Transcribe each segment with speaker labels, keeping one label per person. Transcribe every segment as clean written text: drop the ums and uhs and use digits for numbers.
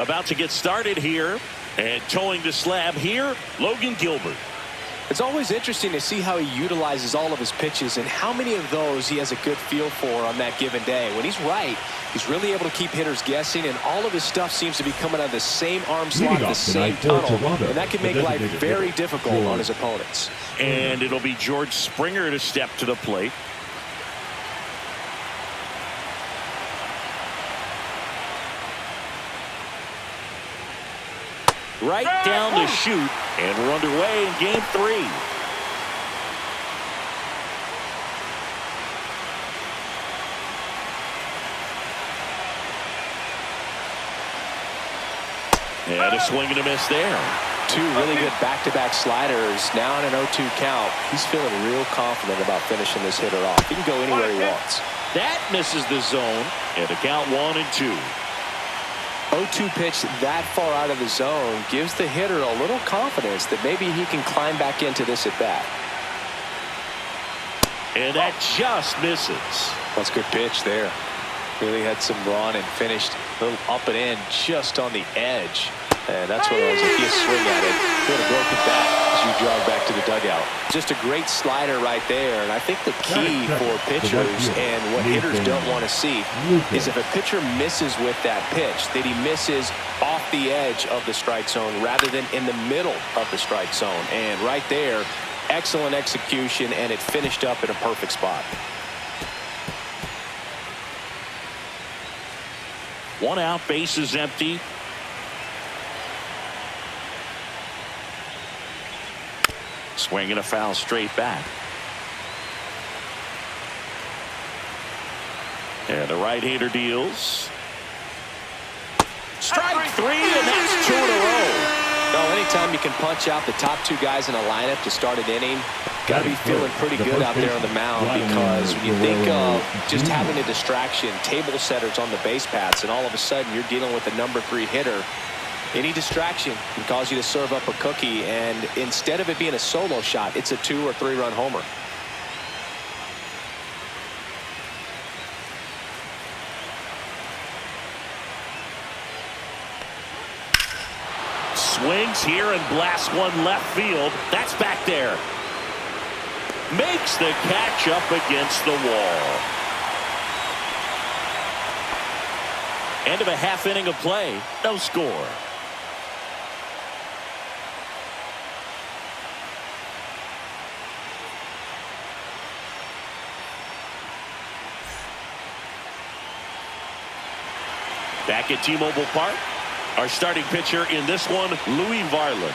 Speaker 1: About to get started here, and towing the slab here, Logan Gilbert.
Speaker 2: It's always interesting to see how he utilizes all of his pitches and how many of those he has a good feel for on that given day. When he's right, he's really able to keep hitters guessing, and all of his stuff seems to be coming out of the same arm slot, the same tunnel, and that can make life very difficult on his opponents.
Speaker 1: And it'll be George Springer to step to the plate. Right down the chute, and we're underway in game 3. And a swing and a miss there.
Speaker 2: Two really good back-to-back sliders. Now on an 0-2 count. He's feeling real confident about finishing this hitter off. He can go anywhere he wants.
Speaker 1: That misses the zone, and the count 1-2.
Speaker 2: 0-2 pitch that far out of the zone gives the hitter a little confidence that maybe he can climb back into this at bat.
Speaker 1: And that just misses.
Speaker 2: That's a good pitch there. Really had some run and finished a little up and in just on the edge. And that's what I was like, he swing at it. Could have broken back as you jog back to the dugout. Just a great slider right there. And I think the key for pitchers and what hitters don't want to see is if a pitcher misses with that pitch, that he misses off the edge of the strike zone rather than in the middle of the strike zone. And right there, excellent execution, and it finished up in a perfect spot.
Speaker 1: One out, base is empty. Swing and a foul straight back. And the right-hander deals. Strike 3, and that's 2 in a row.
Speaker 2: No, anytime you can punch out the top two guys in a lineup to start an inning, got to be feeling pretty good out there on the mound, because when you think of just having a distraction, table setters on the base paths, and all of a sudden you're dealing with the number 3 hitter, any distraction can cause you to serve up a cookie, and instead of it being a solo shot, it's a 2 or 3 run homer.
Speaker 1: Swings here and blasts one left field. That's back there. Makes the catch up against the wall. End of a half inning of play. No score. Back at T-Mobile Park, our starting pitcher in this one, Louis Varland.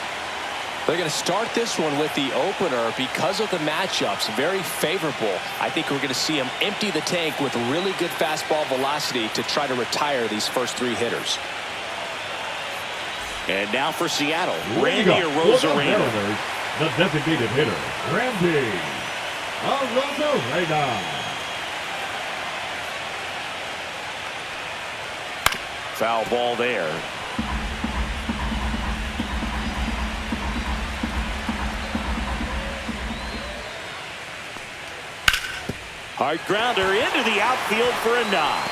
Speaker 2: They're going to start this one with the opener because of the matchups. Very favorable. I think we're going to see him empty the tank with really good fastball velocity to try to retire these first 3 hitters.
Speaker 1: And now for Seattle, Randy Arozarena.
Speaker 3: The designated hitter, Randy Arozarena.
Speaker 1: Foul ball there. Hard grounder into the outfield for a knock.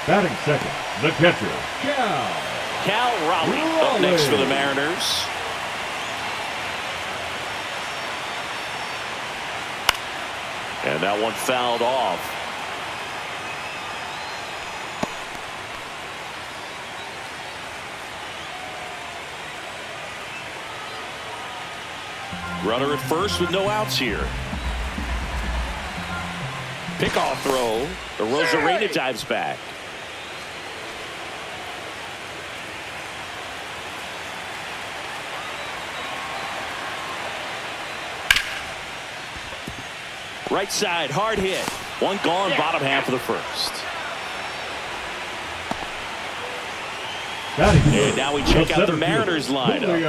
Speaker 3: Batting second, the catcher,
Speaker 1: Cal Raleigh up next for the Mariners. And that one fouled off. Runner at first with no outs here. Pickoff throw. Arozarena dives back. Right side, hard hit. One gone, bottom half of the first. And now we check out the Mariners lineup.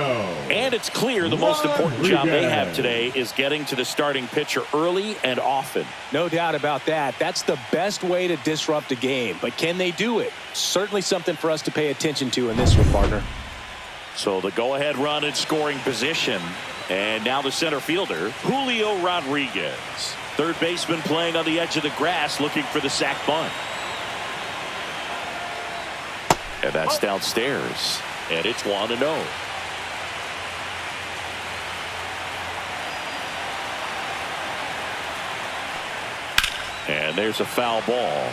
Speaker 1: And it's clear the most important job they have today is getting to the starting pitcher early and often.
Speaker 2: No doubt about that. That's the best way to disrupt a game. But can they do it? Certainly something for us to pay attention to in this one, partner.
Speaker 1: So the go-ahead run in scoring position. And now the center fielder, Julio Rodriguez. Third baseman playing on the edge of the grass looking for the sac bunt. And that's downstairs. And it's 1-0. And there's a foul ball.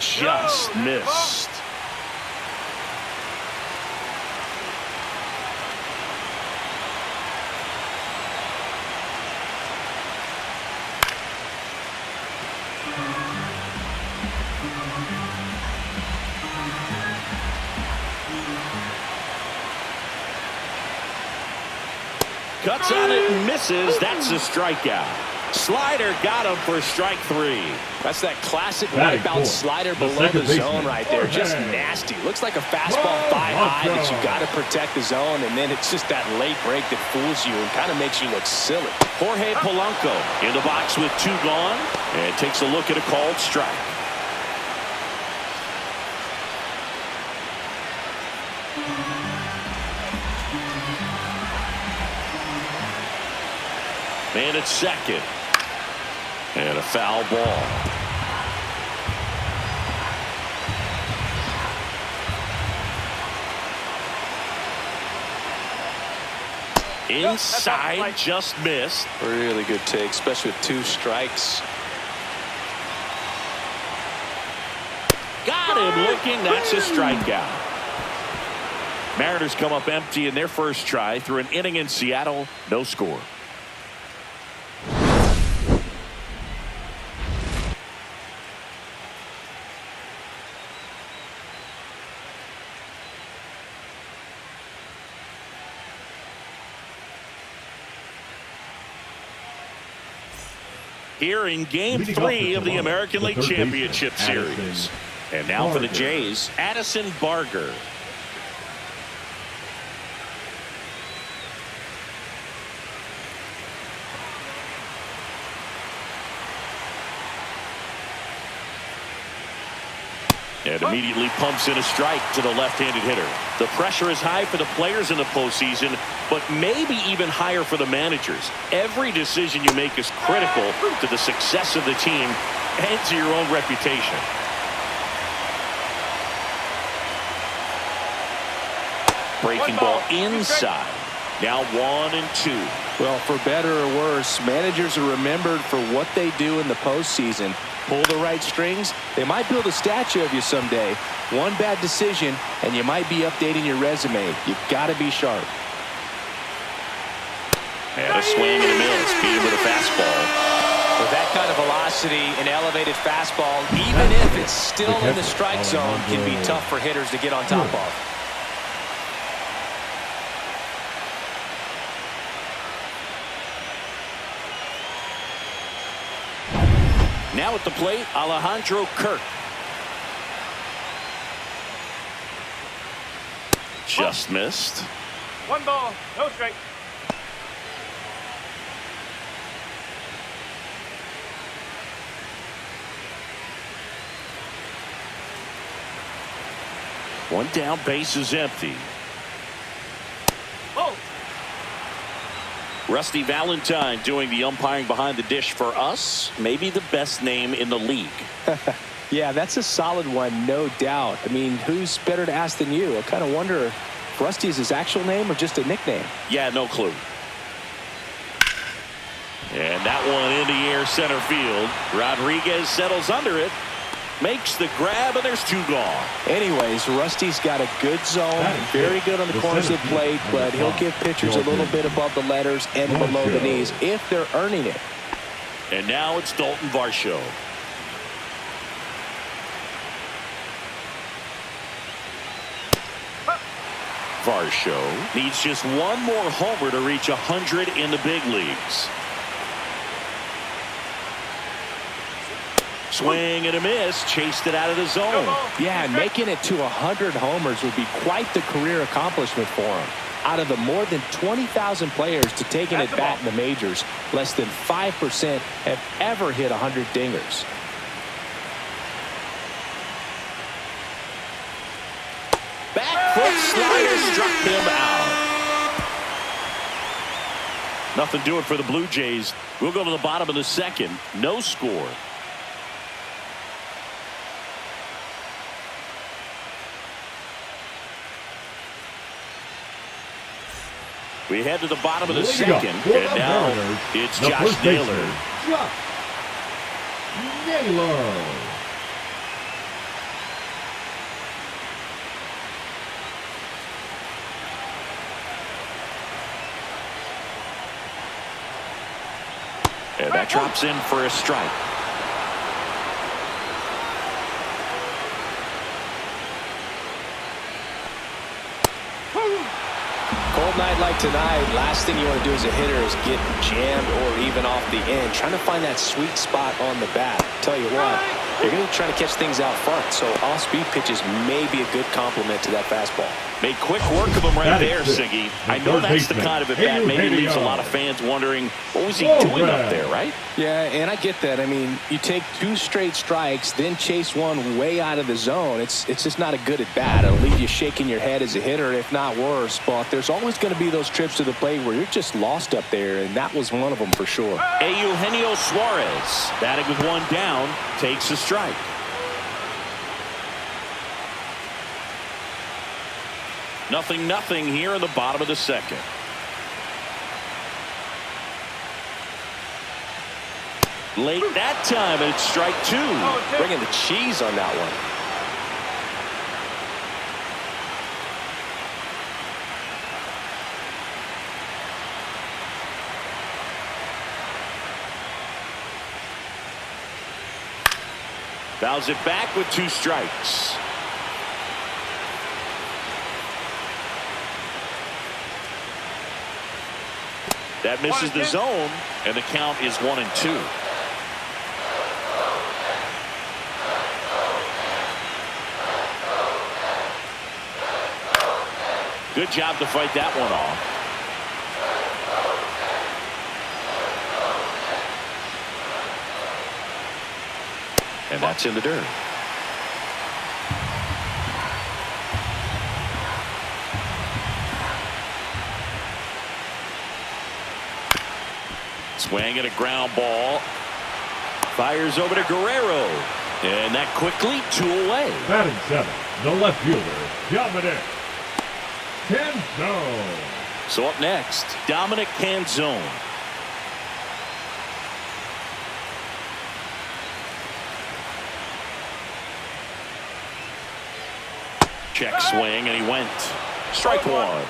Speaker 1: Just missed. Cuts on it and misses. That's a strikeout. Slider got him for strike 3.
Speaker 2: That's that classic wipeout slider below the zone right there. Just nasty. Looks like a fastball thigh high that you got to protect the zone, and then it's just that late break that fools you and kind of makes you look silly.
Speaker 1: Jorge Polanco in the box with 2 gone and takes a look at a called strike. Man at second. And a foul ball. Inside, just missed.
Speaker 2: Really good take, especially with 2 strikes.
Speaker 1: Got him looking. That's a strikeout. Mariners come up empty in their first try through an inning in Seattle. No score. Here in Game 3 of the American League Championship Series. And now for the Jays, Addison Barger. And immediately pumps in a strike to the left-handed hitter. The pressure is high for the players in the postseason, but maybe even higher for the managers. Every decision you make is critical to the success of the team and to your own reputation. Breaking ball inside. Now 1-2.
Speaker 2: Well, for better or worse, managers are remembered for what they do in the postseason. Pull the right strings, they might build a statue of you someday. One bad decision, and you might be updating your resume. You've got to be sharp.
Speaker 1: And a swing and a miss. Beat him with a fastball.
Speaker 2: With that kind of velocity, an elevated fastball, even if it's still in the strike zone, can be tough for hitters to get on top of.
Speaker 1: Now at the plate, Alejandro Kirk. Just missed.
Speaker 4: 1 ball, no strike.
Speaker 1: One down, base is empty.
Speaker 4: Oh.
Speaker 1: Rusty Valentine doing the umpiring behind the dish for us. Maybe the best name in the league.
Speaker 2: Yeah, that's a solid one, no doubt. I mean, who's better to ask than you? I kind of wonder if Rusty is his actual name or just a nickname.
Speaker 1: Yeah, no clue. And that one in the air center field. Rodriguez settles under it. Makes the grab, and there's 2 gone.
Speaker 2: Anyways, Rusty's got a good zone, very good on the corners of the plate, but he'll give pitchers a little bit above the letters and below the knees if they're earning it.
Speaker 1: And now it's Dalton Varsho. Varsho needs just one more homer to reach 100 in the big leagues. Swing and a miss, chased it out of the zone.
Speaker 2: Yeah, and making it to 100 homers would be quite the career accomplishment for him. Out of the more than 20,000 players to take an at-bat in the majors, less than 5% have ever hit 100 dingers.
Speaker 1: Back foot struck him out. Nothing doing for the Blue Jays. We'll go to the bottom of the second. No score. We head to the bottom of the second, and now it's Josh Naylor.
Speaker 3: Josh Naylor.
Speaker 1: And that drops in for a strike.
Speaker 2: Cold night like tonight, last thing you want to do as a hitter is get jammed or even off the end. Trying to find that sweet spot on the bat. Tell you what, you're going to try to catch things out front, so off-speed pitches may be a good complement to that fastball.
Speaker 1: Made quick work of him right there, Siggy. I know that's the kind of at-bat maybe leaves a lot of fans wondering, what was he doing up there, right?
Speaker 2: Yeah, and I get that. I mean, you take 2 straight strikes, then chase one way out of the zone. It's just not a good at-bat. It'll leave you shaking your head as a hitter, if not worse. But there's always going to be those trips to the plate where you're just lost up there, and that was one of them for sure.
Speaker 1: Eugenio Suarez, batting with one down, takes a strike. Nothing here in the bottom of the second. Late that time, and it's strike 2.
Speaker 2: Bringing the cheese on that one.
Speaker 1: Fouls it back with 2 strikes. That misses the zone, and the count is 1-2. Good job to fight that one off. And that's in the dirt. Swing and a ground ball. Fires over to Guerrero. And that quickly 2 away.
Speaker 3: Batting 7, the left fielder, Dominic Canzone.
Speaker 1: So up next, Dominic Canzone. Check swing, and he went. Strike 1.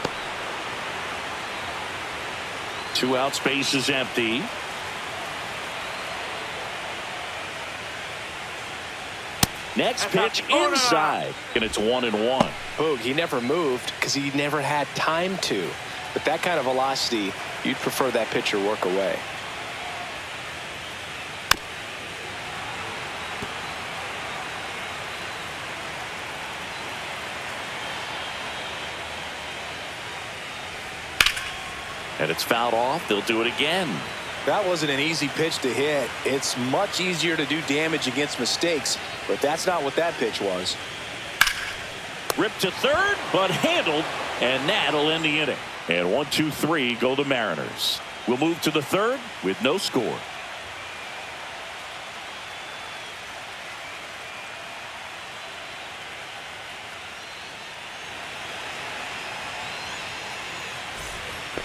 Speaker 1: 2 out, space is empty. Next pitch inside, and it's 1-1.
Speaker 2: Boog, he never moved because he never had time to. But that kind of velocity, you'd prefer that pitcher work away.
Speaker 1: And it's fouled off. They'll do it again.
Speaker 2: That wasn't an easy pitch to hit. It's much easier to do damage against mistakes, but that's not what that pitch was.
Speaker 1: Ripped to third, but handled, and that'll end the inning. And 1-2-3 go the Mariners. We'll move to the third with no score.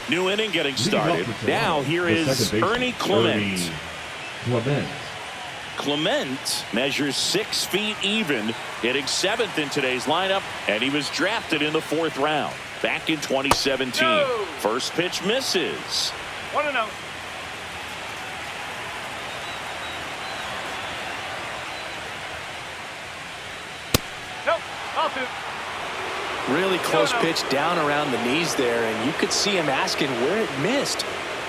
Speaker 1: New inning getting started. Now here is Ernie Clement. Clement measures 6 feet even, hitting 7th in today's lineup, and he was drafted in the 4th round back in 2017.
Speaker 4: No.
Speaker 1: First pitch misses.
Speaker 4: 1-0. Nope. Ball 2.
Speaker 2: Really close pitch down around the knees there, and you could see him asking where it missed.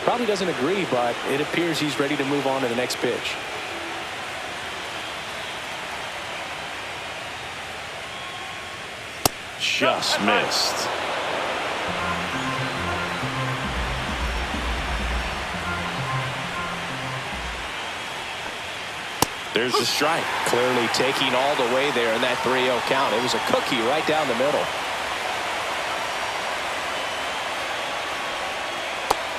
Speaker 2: Probably doesn't agree, but it appears he's ready to move on to the next pitch.
Speaker 1: Just missed. There's the strike.
Speaker 2: Clearly taking all the way there in that 3-0 count. It was a cookie right down the middle.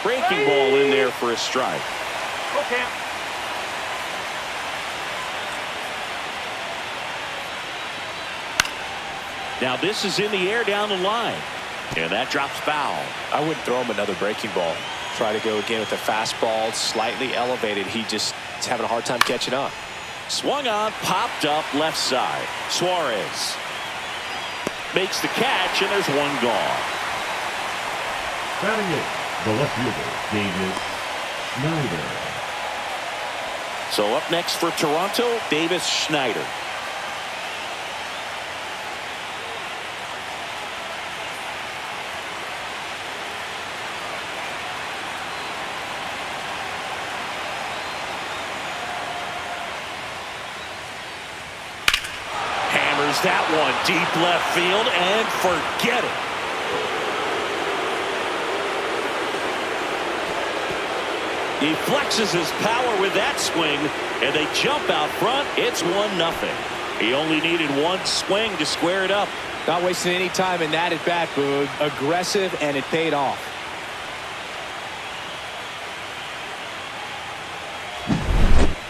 Speaker 1: breaking ball in there for a strike.
Speaker 4: Go, Cam.
Speaker 1: Now this is in the air down the line. And that drops foul.
Speaker 2: I wouldn't throw him another breaking ball. Try to go again with the fastball, slightly elevated. He just is having a hard time catching up.
Speaker 1: Swung on, popped up left side. Suarez makes the catch, and there's one gone.
Speaker 3: Batting it, the left fielder, Davis Schneider.
Speaker 1: So up next for Toronto, Davis Schneider. Hammers that one deep left field and forget it. He flexes his power with that swing, and they jump out front. It's 1-0. He only needed one swing to square it up.
Speaker 2: Not wasting any time in that at bat, Boog. Aggressive, and it paid off.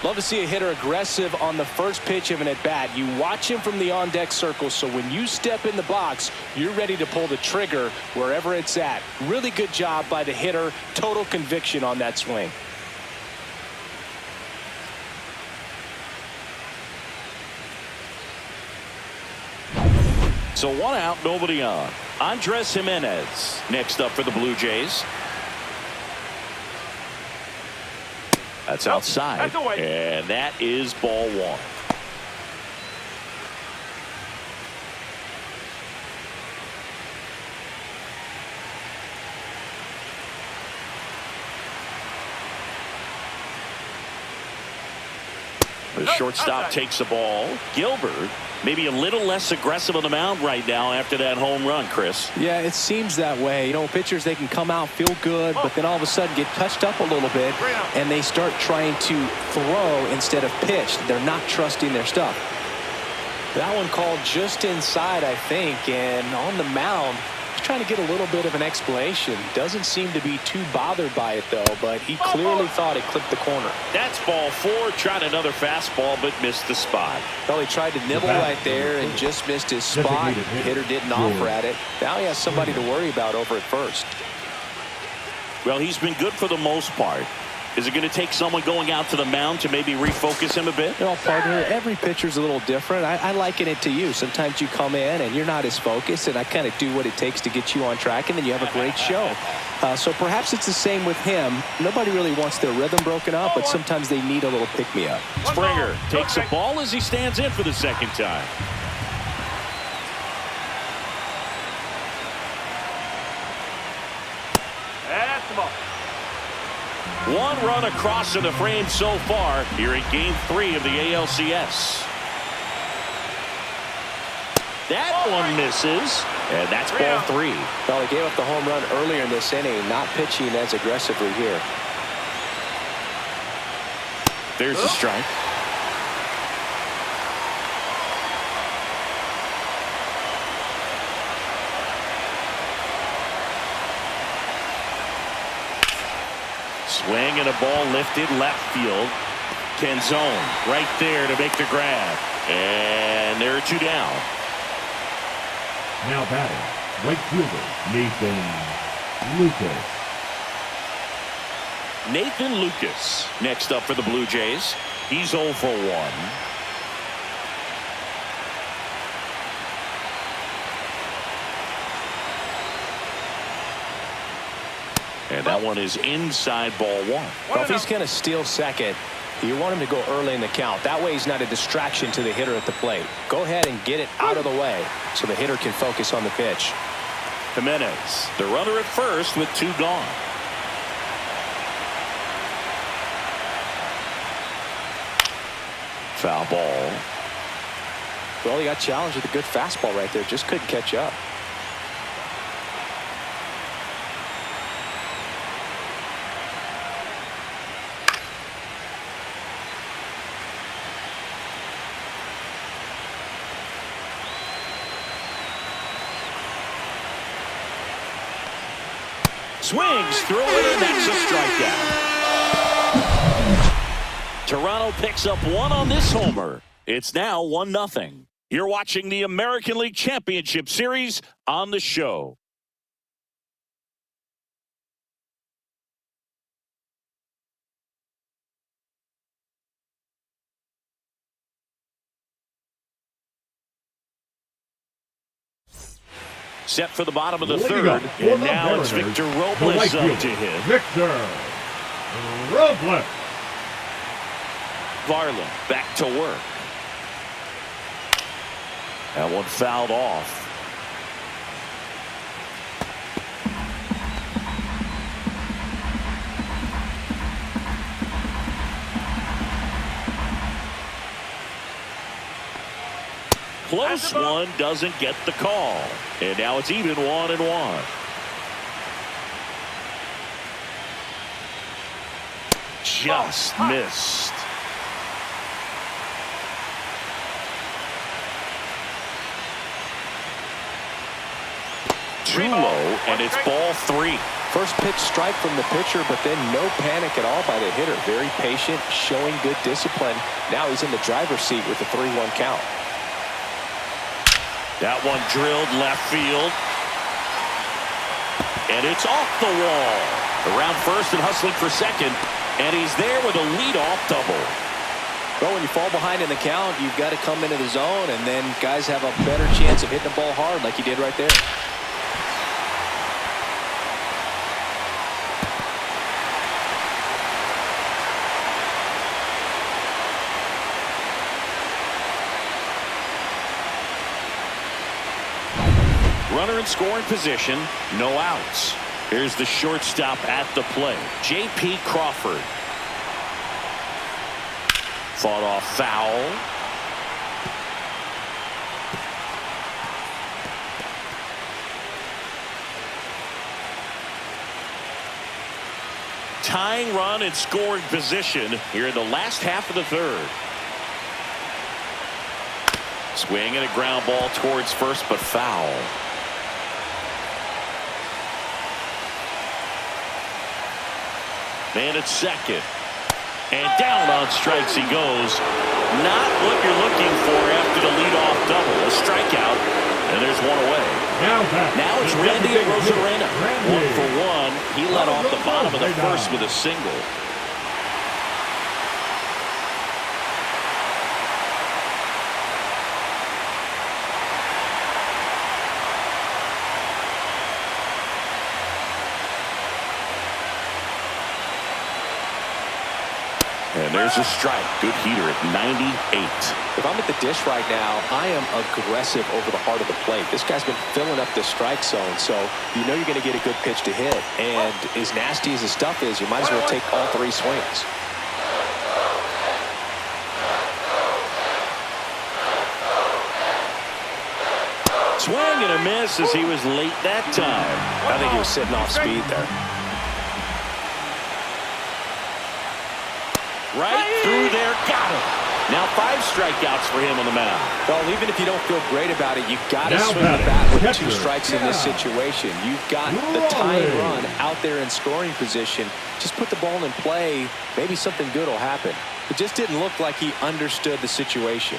Speaker 2: Love to see a hitter aggressive on the first pitch of an at-bat. You watch him from the on-deck circle, so when you step in the box, you're ready to pull the trigger wherever it's at. Really good job by the hitter. Total conviction on that swing.
Speaker 1: So one out, nobody on. Andres Jimenez next up for the Blue Jays. That's outside,
Speaker 4: that's away.
Speaker 1: and that is ball one. The shortstop takes the ball. Gilbert maybe a little less aggressive on the mound right now after that home run, Chris.
Speaker 2: Yeah, it seems that way. You know, pitchers, they can come out, feel good, but then all of a sudden get touched up a little bit, and they start trying to throw instead of pitch. They're not trusting their stuff. That one called just inside, I think, and on the mound, he's trying to get a little bit of an explanation. Doesn't seem to be too bothered by it, though, but he clearly thought it clipped the corner.
Speaker 1: That's ball four. Tried another fastball, but missed the spot.
Speaker 2: Well, he tried to nibble right there and just missed his spot. The hitter didn't offer at it. Now he has somebody to worry about over at first.
Speaker 1: Well, he's been good for the most part. Is it going to take someone going out to the mound to maybe refocus him a bit?
Speaker 2: You know, partner, every pitcher's a little different. I liken it to you. Sometimes you come in and you're not as focused, and I kind of do what it takes to get you on track, and then you have a great show. So perhaps it's the same with him. Nobody really wants their rhythm broken up, but sometimes they need a little pick-me-up.
Speaker 1: Springer takes the ball as he stands in for the second time.
Speaker 4: That's the ball.
Speaker 1: One run across in the frame so far here in Game 3 of the ALCS. That one misses, and that's ball three.
Speaker 2: Well, he gave up the home run earlier in this inning, not pitching as aggressively here.
Speaker 1: There's the strike. Swing and a ball lifted left field. Canzone right there to make the grab. And there are two down.
Speaker 3: Now batting, right fielder, Nathan Lucas.
Speaker 1: Nathan Lucas next up for the Blue Jays. He's 0 for 1. And that one is inside ball one.
Speaker 2: Well, if he's going to steal second, you want him to go early in the count. That way he's not a distraction to the hitter at the plate. Go ahead and get it out of the way so the hitter can focus on the pitch.
Speaker 1: Jimenez, the runner at first with two gone. Foul ball.
Speaker 2: Well, he got challenged with a good fastball right there. Just couldn't catch up.
Speaker 1: Swings through it, and that's a strikeout. Toronto picks up one on this homer. It's now 1-0. You're watching the American League Championship Series on the show. Set for the bottom of the third, and now it's Victor Robles up to hit.
Speaker 3: Victor Robles.
Speaker 1: Varland back to work. That one fouled off. Close one, doesn't get the call. And now it's even 1-1. Just missed. Too low, and it's ball 3.
Speaker 2: First pitch strike from the pitcher, but then no panic at all by the hitter. Very patient, showing good discipline. Now he's in the driver's seat with the 3-1 count.
Speaker 1: That one drilled left field. And it's off the wall. Around first and hustling for second. And he's there with a leadoff double.
Speaker 2: Well, when you fall behind in the count, you've got to come into the zone, and then guys have a better chance of hitting the ball hard like he did right there.
Speaker 1: Runner in scoring position, no outs. Here's the shortstop at the plate, J.P. Crawford. Fought off foul. Tying run in scoring position here in the last half of the third. Swing and a ground ball towards first, but foul. Man at second. And down on strikes he goes. Not what you're looking for after the leadoff double. A strikeout, and there's one away. Now it's Randy Rosarena. 1 for 1. He led off the bottom of the first with a single. And there's a strike. Good heater at 98.
Speaker 2: If I'm at the dish right now, I am aggressive over the heart of the plate. This guy's been filling up the strike zone, so you know you're going to get a good pitch to hit. And as nasty as the stuff is, you might as well take all 3 swings.
Speaker 1: Swing and a miss as he was late that time.
Speaker 2: I think he was sitting off speed there.
Speaker 1: Right through there, got him. Now 5 strikeouts for him on the mound.
Speaker 2: Well, even if you don't feel great about it, you've got to swing the bat with 2 strikes in this situation. You've got the tying run out there in scoring position. Just put the ball in play. Maybe something good will happen. It just didn't look like he understood the situation.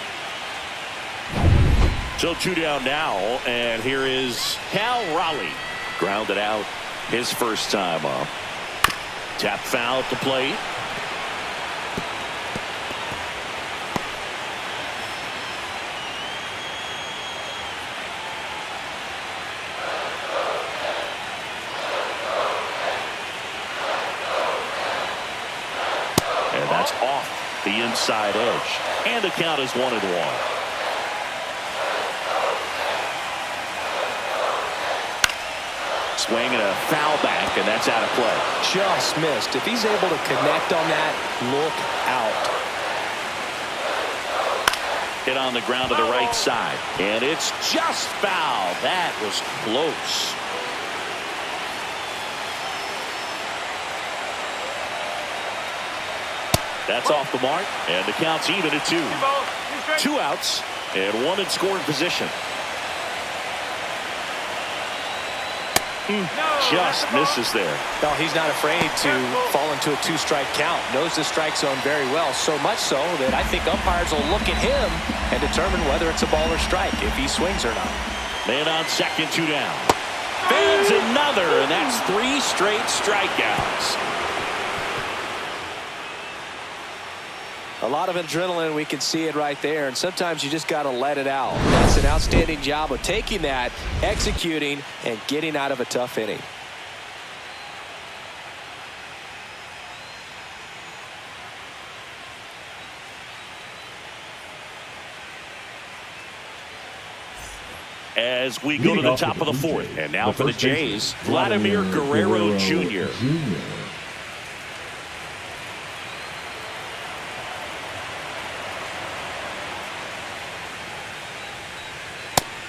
Speaker 1: So 2 down now, and here is Cal Raleigh. Grounded out his first time up. Tap foul at the plate. That's off the inside edge. And the count is 1-1. Swing and a foul back, and that's out of play.
Speaker 2: Just missed. If he's able to connect on that, look out.
Speaker 1: Hit on the ground to the right side. And it's just foul. That was close. That's off the mark, and the count's even at 2. 2 outs, and 1 in scoring position. Just misses there.
Speaker 2: No, he's not afraid to fall into a 2-strike count. Knows the strike zone very well, so much so that I think umpires will look at him and determine whether it's a ball or strike, if he swings or not.
Speaker 1: Man on second, 2 down. Fans another, and that's 3 straight strikeouts.
Speaker 2: A lot of adrenaline, we can see it right there, and sometimes you just got to let it out. That's an outstanding job of taking that, executing, and getting out of a tough inning.
Speaker 1: As we go to the top of the 4th, and now for the Jays, Vladimir Guerrero Jr.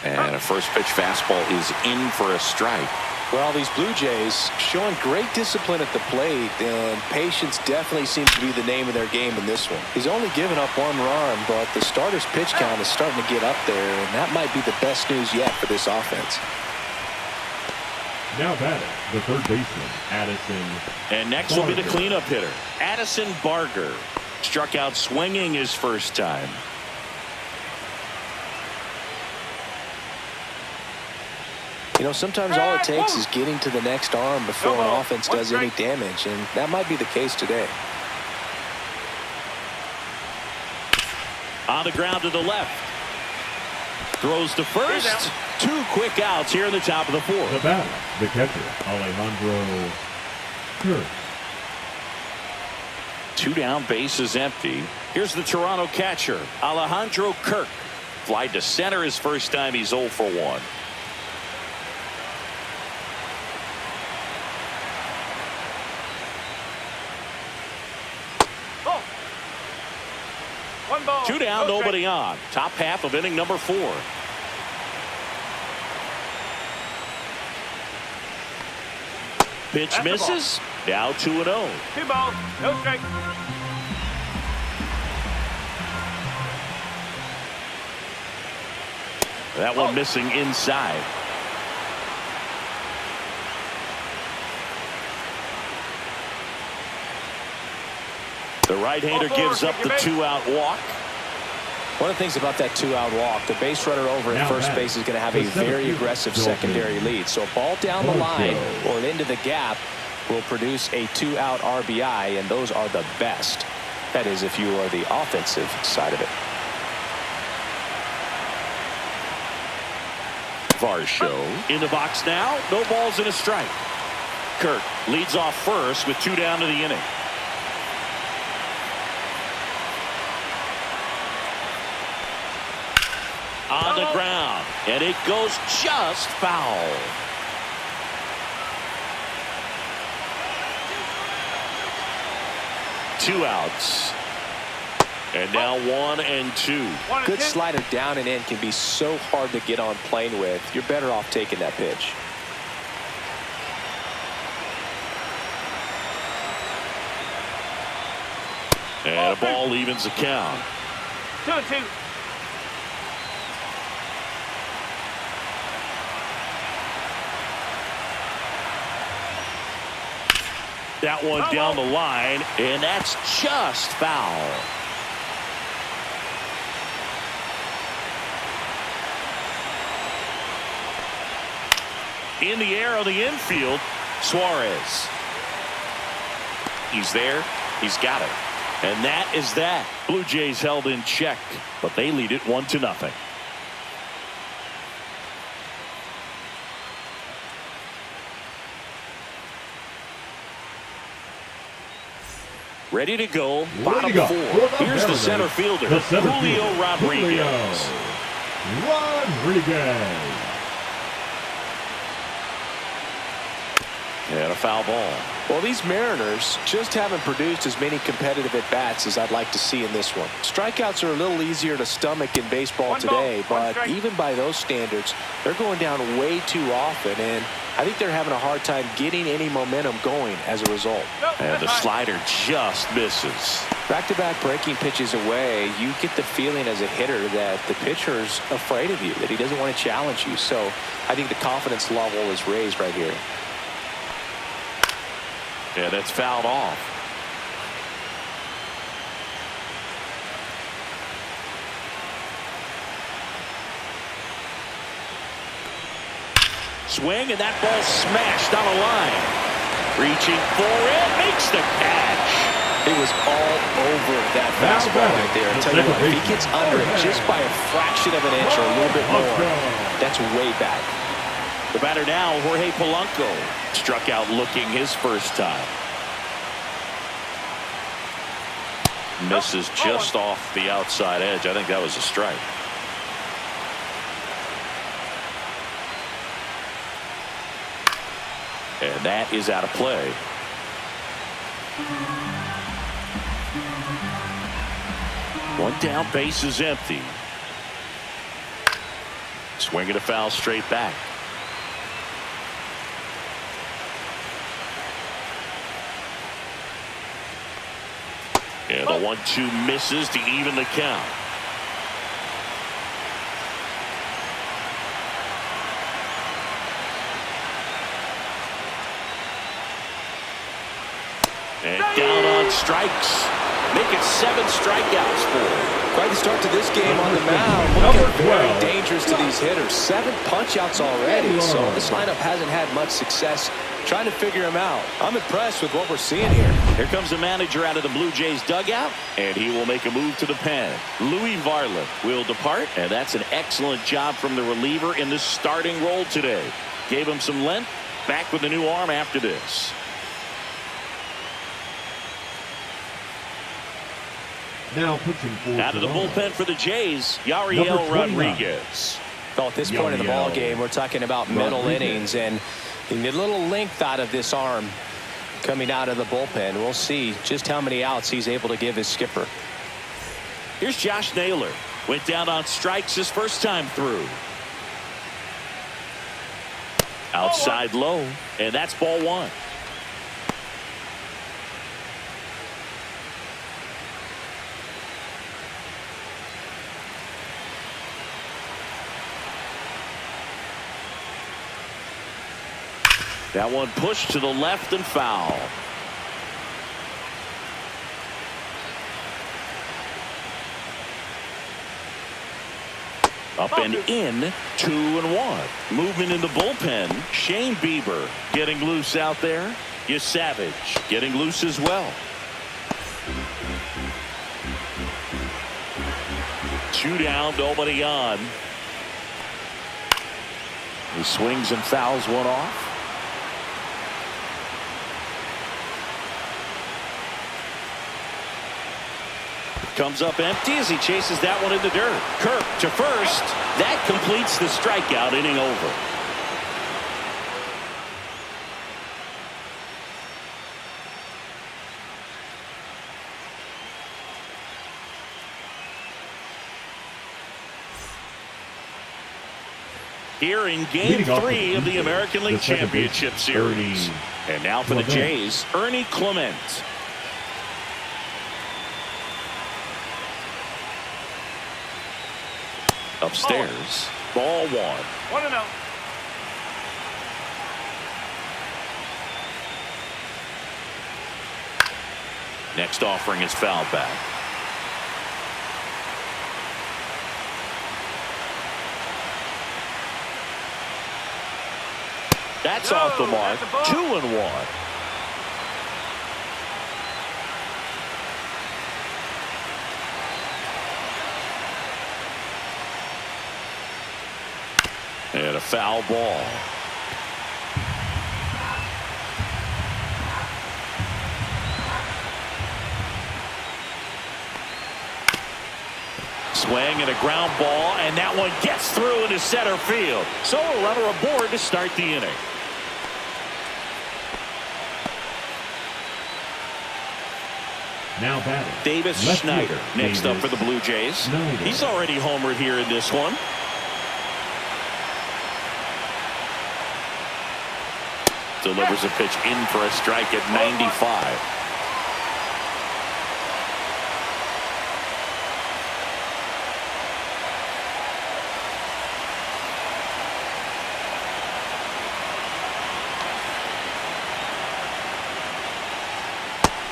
Speaker 1: And a first pitch fastball is in for a strike.
Speaker 2: Well, these Blue Jays showing great discipline at the plate, and patience definitely seems to be the name of their game in this one. He's only given up 1 run, but the starter's pitch count is starting to get up there, and that might be the best news yet for this offense.
Speaker 3: Now batting, the third baseman, Addison.
Speaker 1: And next will be the cleanup hitter, Addison Barger. Struck out swinging his first time.
Speaker 2: You know, sometimes all it takes is getting to the next arm before an offense does any damage, and that might be the case today.
Speaker 1: On the ground to the left. Throws to first. 2 quick outs here in the top of the 4th.
Speaker 3: The batter, the catcher, Alejandro Kirk.
Speaker 1: 2 down, base is empty. Here's the Toronto catcher, Alejandro Kirk. Fly to center his first time. He's 0 for 1.
Speaker 4: Oh. 1 ball.
Speaker 1: 2 down, nobody on. Top half of inning number 4. Pitch misses. Now 2-0.
Speaker 4: 2 balls, no strike.
Speaker 1: That one missing inside. The right-hander gives up the 2-out walk.
Speaker 2: One of the things about that 2-out walk, the base runner over at first base is going to have a very aggressive secondary lead. So a ball down the line or into the gap will produce a 2-out RBI, and those are the best. That is, if you are the offensive side of it.
Speaker 1: Varsho in the box now. No balls and a strike. Kirk leads off first with 2 down to the inning. On the ground, and it goes just foul. Two outs. And now 1 and 2.
Speaker 2: Good slider down and in can be so hard to get on plane with. You're better off taking that pitch.
Speaker 1: And a ball evens the count.
Speaker 4: 2-2.
Speaker 1: That one down the line, and that's just foul. In the air on the infield, Suarez. He's there. He's got it. And that is that. Blue Jays held in check, but they lead it 1-0. Ready to go. Bottom 4. Here's the center fielder, Julio Rodriguez. And a foul ball.
Speaker 2: Well, these Mariners just haven't produced as many competitive at-bats as I'd like to see in this one. Strikeouts are a little easier to stomach in baseball today, but even by those standards, they're going down way too often, and I think they're having a hard time getting any momentum going as a result.
Speaker 1: And the slider just misses.
Speaker 2: Back-to-back breaking pitches away, you get the feeling as a hitter that the pitcher's afraid of you, that he doesn't want to challenge you. So I think the confidence level is raised right here.
Speaker 1: Yeah, that's fouled off. Swing, and that ball smashed down the line. Reaching for it, makes the catch.
Speaker 2: It was all over that fastball right there. I tell you what, if he gets under it just by a fraction of an inch or a little bit more, that's way back.
Speaker 1: The batter now, Jorge Polanco, struck out looking his first time. Misses just off the outside edge. I think that was a strike. And that is out of play. One down, base is empty. Swinging a foul straight back. And the 1-2 misses to even the count. And down on strikes. Make it 7 strikeouts for him.
Speaker 2: Quite the start to this game on the mound. Looking very dangerous to these hitters. 7 punch-outs already, so this lineup hasn't had much success trying to figure him out. I'm impressed with what we're seeing here.
Speaker 1: Here comes the manager out of the Blue Jays dugout, and he will make a move to the pen. Louis Varland will depart, and that's an excellent job from the reliever in the starting role today. Gave him some length. Back with a new arm after this.
Speaker 3: Now pitching for
Speaker 1: out of the bullpen for the Jays, Yariel Rodriguez.
Speaker 2: Well, at this point in the ball game, we're talking about middle innings, and you get a little length out of this arm coming out of the bullpen. We'll see just how many outs he's able to give his skipper.
Speaker 1: Here's Josh Naylor. Went down on strikes his first time through. Outside low, and that's ball 1. That one pushed to the left and foul. Up and in, 2-1. Movement in the bullpen. Shane Bieber getting loose out there. Savage getting loose as well. 2 down, nobody on. He swings and fouls one off. Comes up empty as he chases that one in the dirt. Kirk to first. That completes the strikeout, inning over. Here in Game 3 of the American League Championship Series. And now for the Jays, Ernie Clement. Upstairs, ball 1.
Speaker 4: 1-0.
Speaker 1: Next offering is fouled back. That's off the mark. 2-1. And a foul ball. Swing and a ground ball, and that one gets through into center field. So a runner aboard to start the inning.
Speaker 3: Now batting,
Speaker 1: Davis Schneider next up for the Blue Jays. He's already homered here in this one. Delivers a pitch in for a strike at 95.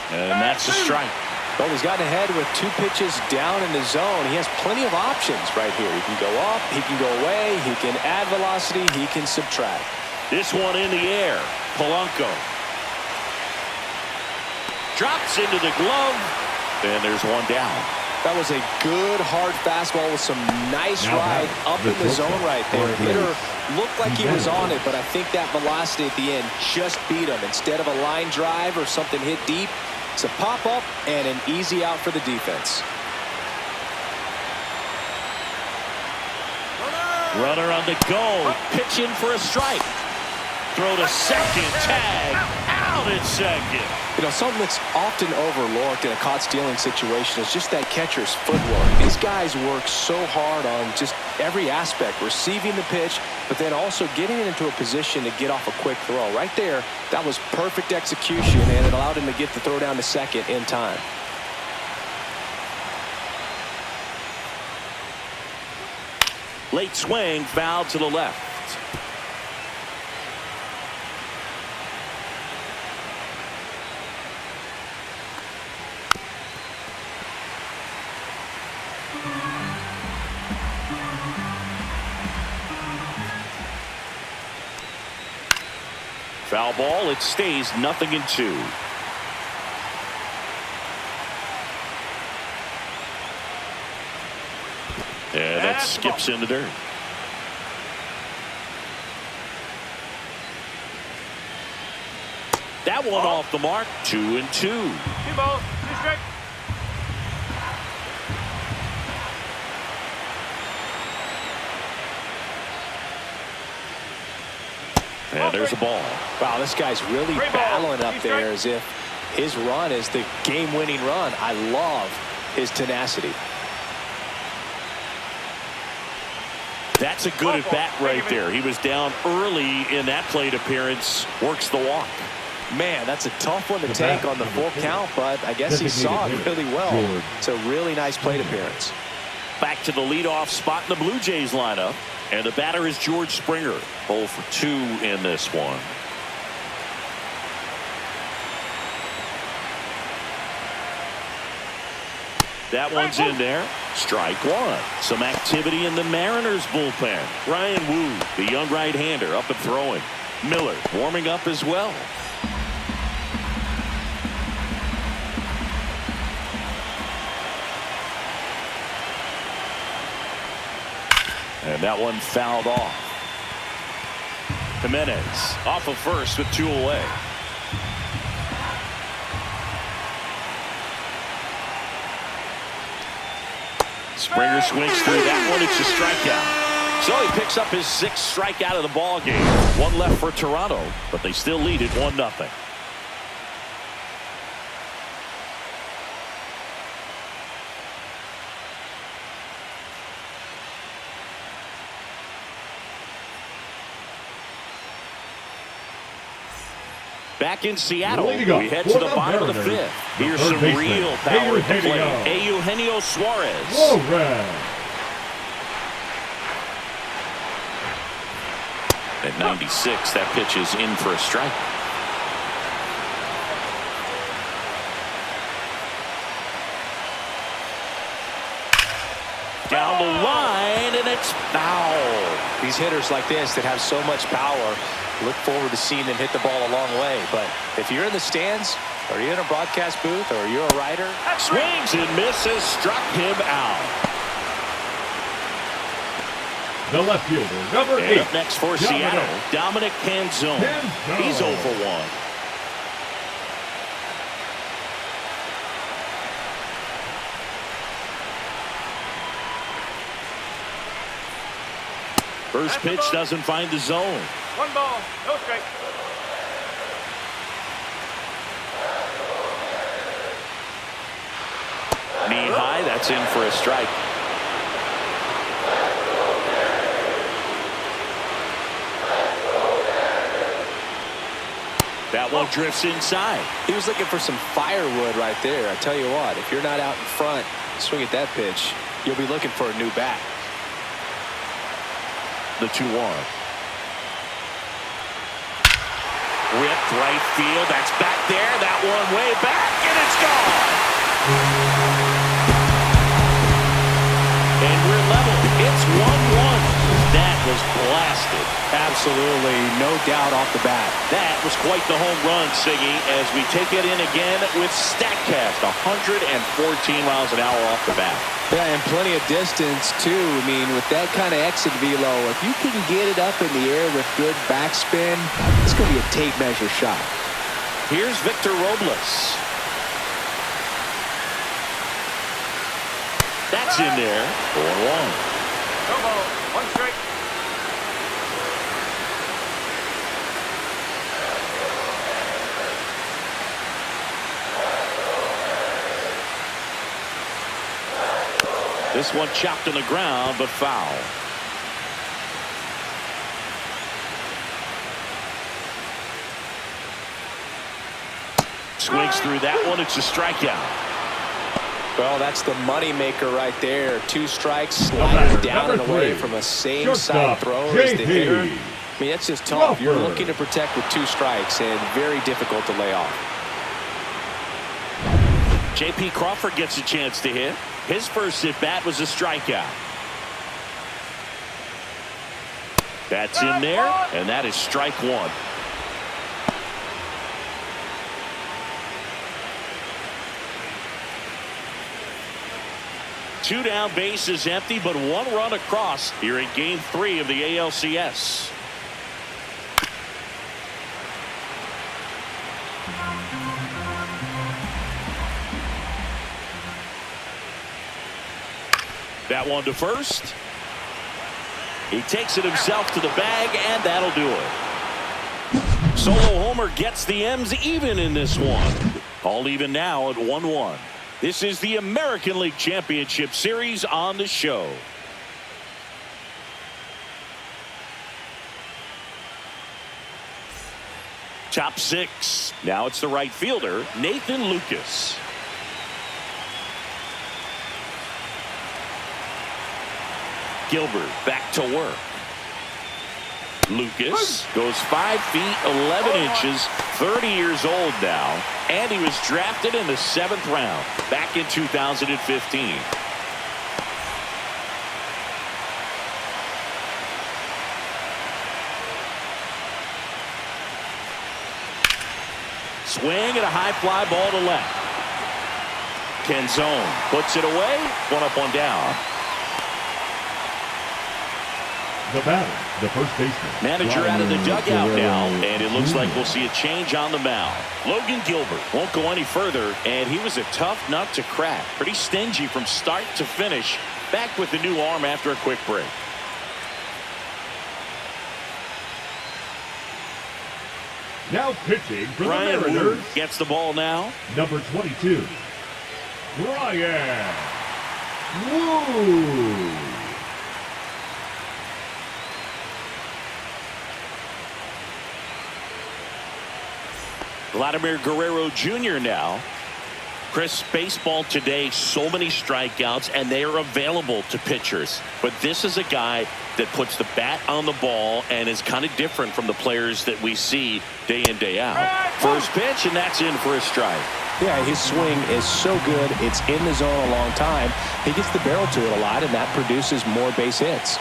Speaker 1: And that's a strike.
Speaker 2: Well, he's gotten ahead with 2 pitches down in the zone. He has plenty of options right here. He can go up, he can go away, he can add velocity, he can subtract.
Speaker 1: This one in the air. Polanco drops into the glove, and there's one down.
Speaker 2: That was a good hard fastball with some nice ride up in the zone right there. Hitter looked like he was on it, but I think that velocity at the end just beat him. Instead of a line drive or something hit deep, it's a pop-up and an easy out for the defense.
Speaker 1: Runner on the go. Pitch in for a strike. Throw to second. Tag. Out at second.
Speaker 2: You know, something that's often overlooked in a caught stealing situation is just that catcher's footwork. These guys work so hard on just every aspect, receiving the pitch, but then also getting it into a position to get off a quick throw. Right there, that was perfect execution, and it allowed him to get the throw down to second in time.
Speaker 1: Late swing, foul to the left. Foul ball. It stays 0-2. And that skips in the dirt. That one off the mark. 2-2.
Speaker 4: 2 balls, 2 strikes.
Speaker 1: And there's a ball.
Speaker 2: Wow, this guy's really battling up there as if his run is the game-winning run. I love his tenacity.
Speaker 1: That's a good at-bat right there. He was down early in that plate appearance. Works the walk.
Speaker 2: Man, that's a tough one to take on the full count, but I guess he saw it really well. It's a really nice plate appearance.
Speaker 1: Back to the leadoff spot in the Blue Jays lineup. And the batter is George Springer. 0 for 2 in this one. That one's in there. Strike one. Some activity in the Mariners bullpen. Ryan Wu, the young right-hander, up and throwing. Miller warming up as well. And that one fouled off. Jimenez off of first with 2 away. Springer swings through that one. It's a strikeout. So he picks up his 6th strikeout of the ball game. 1 left for Toronto, but they still lead it 1-0. Back in Seattle, we head to the bottom of the 5th. Here's some real power at the plate. Eugenio Suarez. At 96, that pitch is in for a strike. Down the line, and it's foul.
Speaker 2: These hitters like this that have so much power, look forward to seeing them hit the ball a long way. But if you're in the stands, or you're in a broadcast booth, or you're a writer,
Speaker 1: swings and misses, struck him out.
Speaker 3: The left fielder, number 8.
Speaker 1: Up next for Seattle, Dominic Canzone. He's 0 for 1. First pitch doesn't find the zone.
Speaker 4: 1 ball, no strike.
Speaker 1: Knee high, that's in for a strike. That one drifts inside.
Speaker 2: He was looking for some firewood right there. I tell you what, if you're not out in front, swing at that pitch, you'll be looking for a new bat.
Speaker 1: The 2-1. Ripped right field. That's back there. That one way back, and it's gone. And we're level. It's 1-1. That was blasted.
Speaker 2: Absolutely, no doubt off the bat.
Speaker 1: That was quite the home run, Siggy, as we take it in again with StatCast. 114 miles an hour off the bat.
Speaker 2: Yeah, and plenty of distance, too. I mean, with that kind of exit velo, if you can get it up in the air with good backspin, it's going to be a tape measure shot.
Speaker 1: Here's Victor Robles. That's in there. 4-1.
Speaker 4: No ball. 1 strike.
Speaker 1: This one chopped on the ground, but foul. Swings through that one. It's a strikeout.
Speaker 2: Well, that's the money maker right there. 2 strikes, sliding down and away from a same side throw as the hitter. I mean, that's just tough. You're looking to protect with 2 strikes and very difficult to lay off.
Speaker 1: J.P. Crawford gets a chance to hit. His first at bat was a strikeout. That's in there, and that is strike 1. Two down, bases empty, but 1 run across here in Game 3 of the ALCS. That one to first. He takes it himself to the bag, and that'll do it. Solo homer gets the M's even in this one. All even now at 1-1. This is the American League Championship Series on the show. Top 6. Now it's the right fielder, Nathan Lucas. Gilbert back to work. Lucas goes 5 feet 11 inches, 30 years old now, and he was drafted in the 7th round back in 2015. Swing and a high fly ball to left. Kenzone puts it away. 1 up, 1 down.
Speaker 3: The batter, the first baseman.
Speaker 1: Manager out of the dugout now, and it looks like we'll see a change on the mound. Logan Gilbert won't go any further, and he was a tough nut to crack. Pretty stingy from start to finish. Back with the new arm after a quick break.
Speaker 3: Now pitching for
Speaker 1: Brian
Speaker 3: the
Speaker 1: Wu
Speaker 3: Mariners.
Speaker 1: gets the ball now.
Speaker 3: Number 22, Brian Wu.
Speaker 1: Vladimir Guerrero Jr. now. Chris, baseball today, so many strikeouts, and they are available to pitchers. But this is a guy that puts the bat on the ball and is kind of different from the players that we see day in, day out. First pitch, and that's in for a strike.
Speaker 2: Yeah, his swing is so good. It's in the zone a long time. He gets the barrel to it a lot, and that produces more base hits.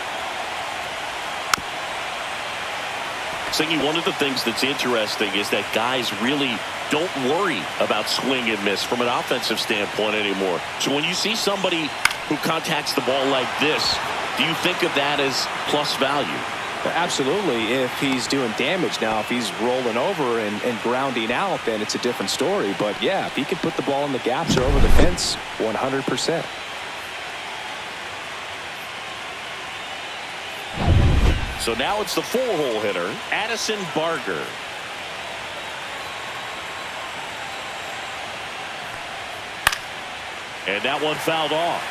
Speaker 1: Siggy, one of the things that's interesting is that guys really don't worry about swing and miss from an offensive standpoint anymore. So when you see somebody who contacts the ball like this, do you think of that as plus value?
Speaker 2: Absolutely, if he's doing damage. Now, if he's rolling over and grounding out, then it's a different story. But yeah, if he can put the ball in the gaps or over the fence, 100%.
Speaker 1: So now it's the 4-hole hitter, Addison Barger. And that one fouled off.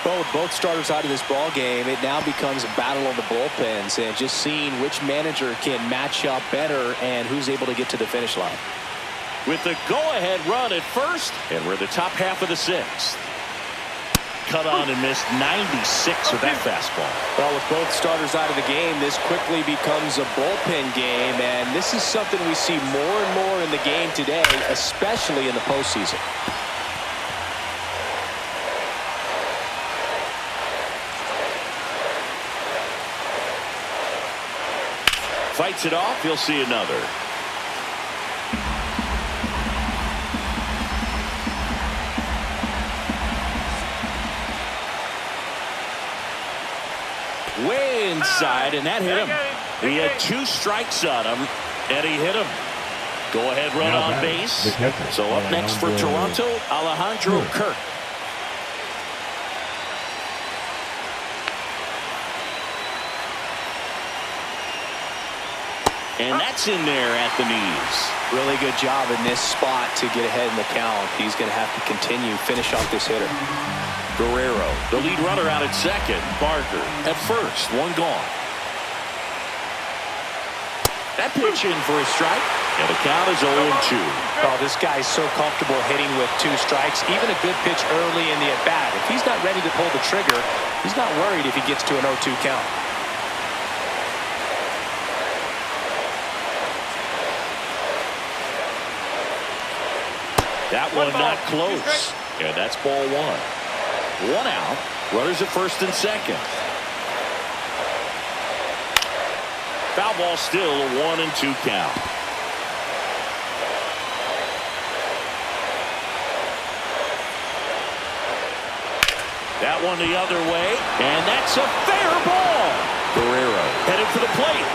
Speaker 2: Well, with both starters out of this ball game, it now becomes a battle of the bullpens and just seeing which manager can match up better and who's able to get to the finish line.
Speaker 1: With the go-ahead run at first, and we're in the top half of the sixth. Cut on and missed 96 with that fastball.
Speaker 2: Well, with both starters out of the game, this quickly becomes a bullpen game, and this is something we see more and more in the game today, especially in the postseason.
Speaker 1: Fights it off. You'll see another. Way inside, and that hit him. He had 2 strikes on him, and he hit him. Go ahead run on base. So up next for Toronto, Alejandro Kirk. And that's in there at the knees.
Speaker 2: Really good job in this spot to get ahead in the count. He's going to have to continue, finish off this hitter.
Speaker 1: Guerrero, the lead runner out at second. Barker at first, 1 gone. That pitch in for a strike, and the count is 0-2.
Speaker 2: Oh, this guy's so comfortable hitting with 2 strikes. Even a good pitch early in the at-bat. If he's not ready to pull the trigger, he's not worried if he gets to an 0-2 count.
Speaker 1: That one not close. And that's ball 1. 1 out. Runners at first and second. Foul ball still, a 1-2 count. That one the other way, and that's a fair ball. Guerrero headed for the plate.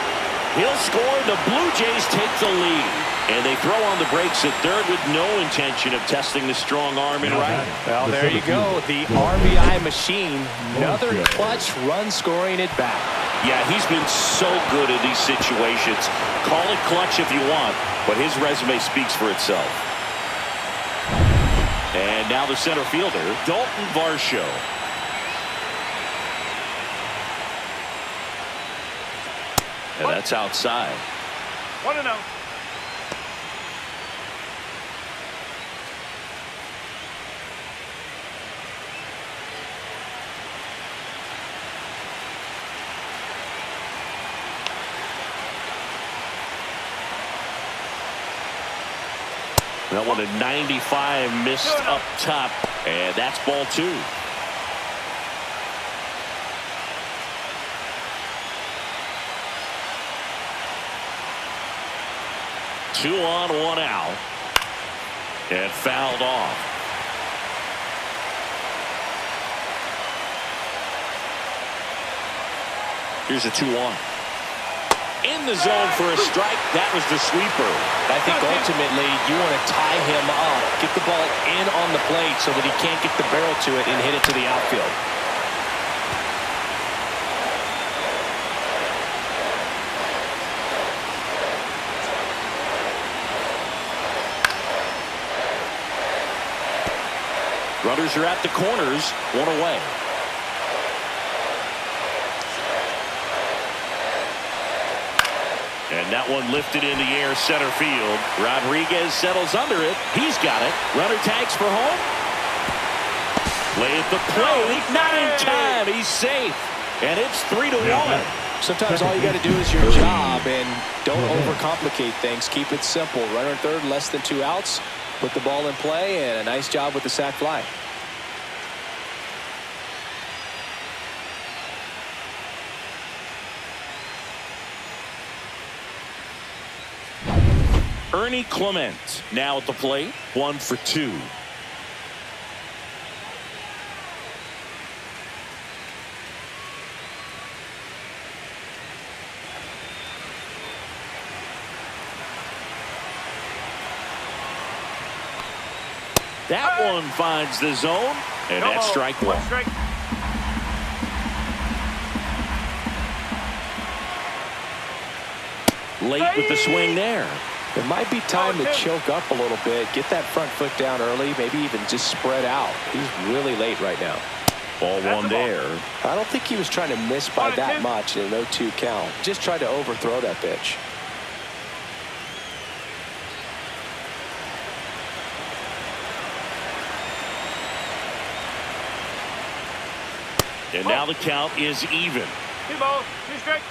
Speaker 1: He'll score. The Blue Jays take the lead. And they throw on the brakes at third with no intention of testing the strong arm in right.
Speaker 2: Well, there you go. The RBI machine. Another clutch run scoring at bat.
Speaker 1: Yeah, he's been so good in these situations. Call it clutch if you want, but his resume speaks for itself. And now the center fielder, Dalton Varsho. And that's outside.
Speaker 4: 1-0.
Speaker 1: That one at 95 missed up top, and that's ball 2. Two on, 1 out, and fouled off. Here's a 2-1. In the zone for a strike. That was the sweeper.
Speaker 2: I think ultimately you want to tie him up, get the ball in on the plate so that he can't get the barrel to it and hit it to the outfield.
Speaker 1: Runners are at the corners, 1 away. And that one lifted in the air center field. Rodriguez settles under it. He's got it. Runner tags for home. Play at the plate. Not in time. He's safe. And it's 3-1.
Speaker 2: Sometimes all you got to do is your job and don't overcomplicate things. Keep it simple. Runner at third, less than 2 outs. Put the ball in play, and a nice job with the sac fly.
Speaker 1: Ernie Clement now at the plate, 1 for 2. That one finds the zone, and that's strike 1. Late with the swing there.
Speaker 2: It might be time to choke up a little bit, get that front foot down early, maybe even just spread out. He's really late right now.
Speaker 1: Ball one there.
Speaker 2: I don't think he was trying to miss by that much in a 0-2 count. Just tried to overthrow that pitch.
Speaker 1: And now the count is even.
Speaker 4: 2 balls, 2 strikes.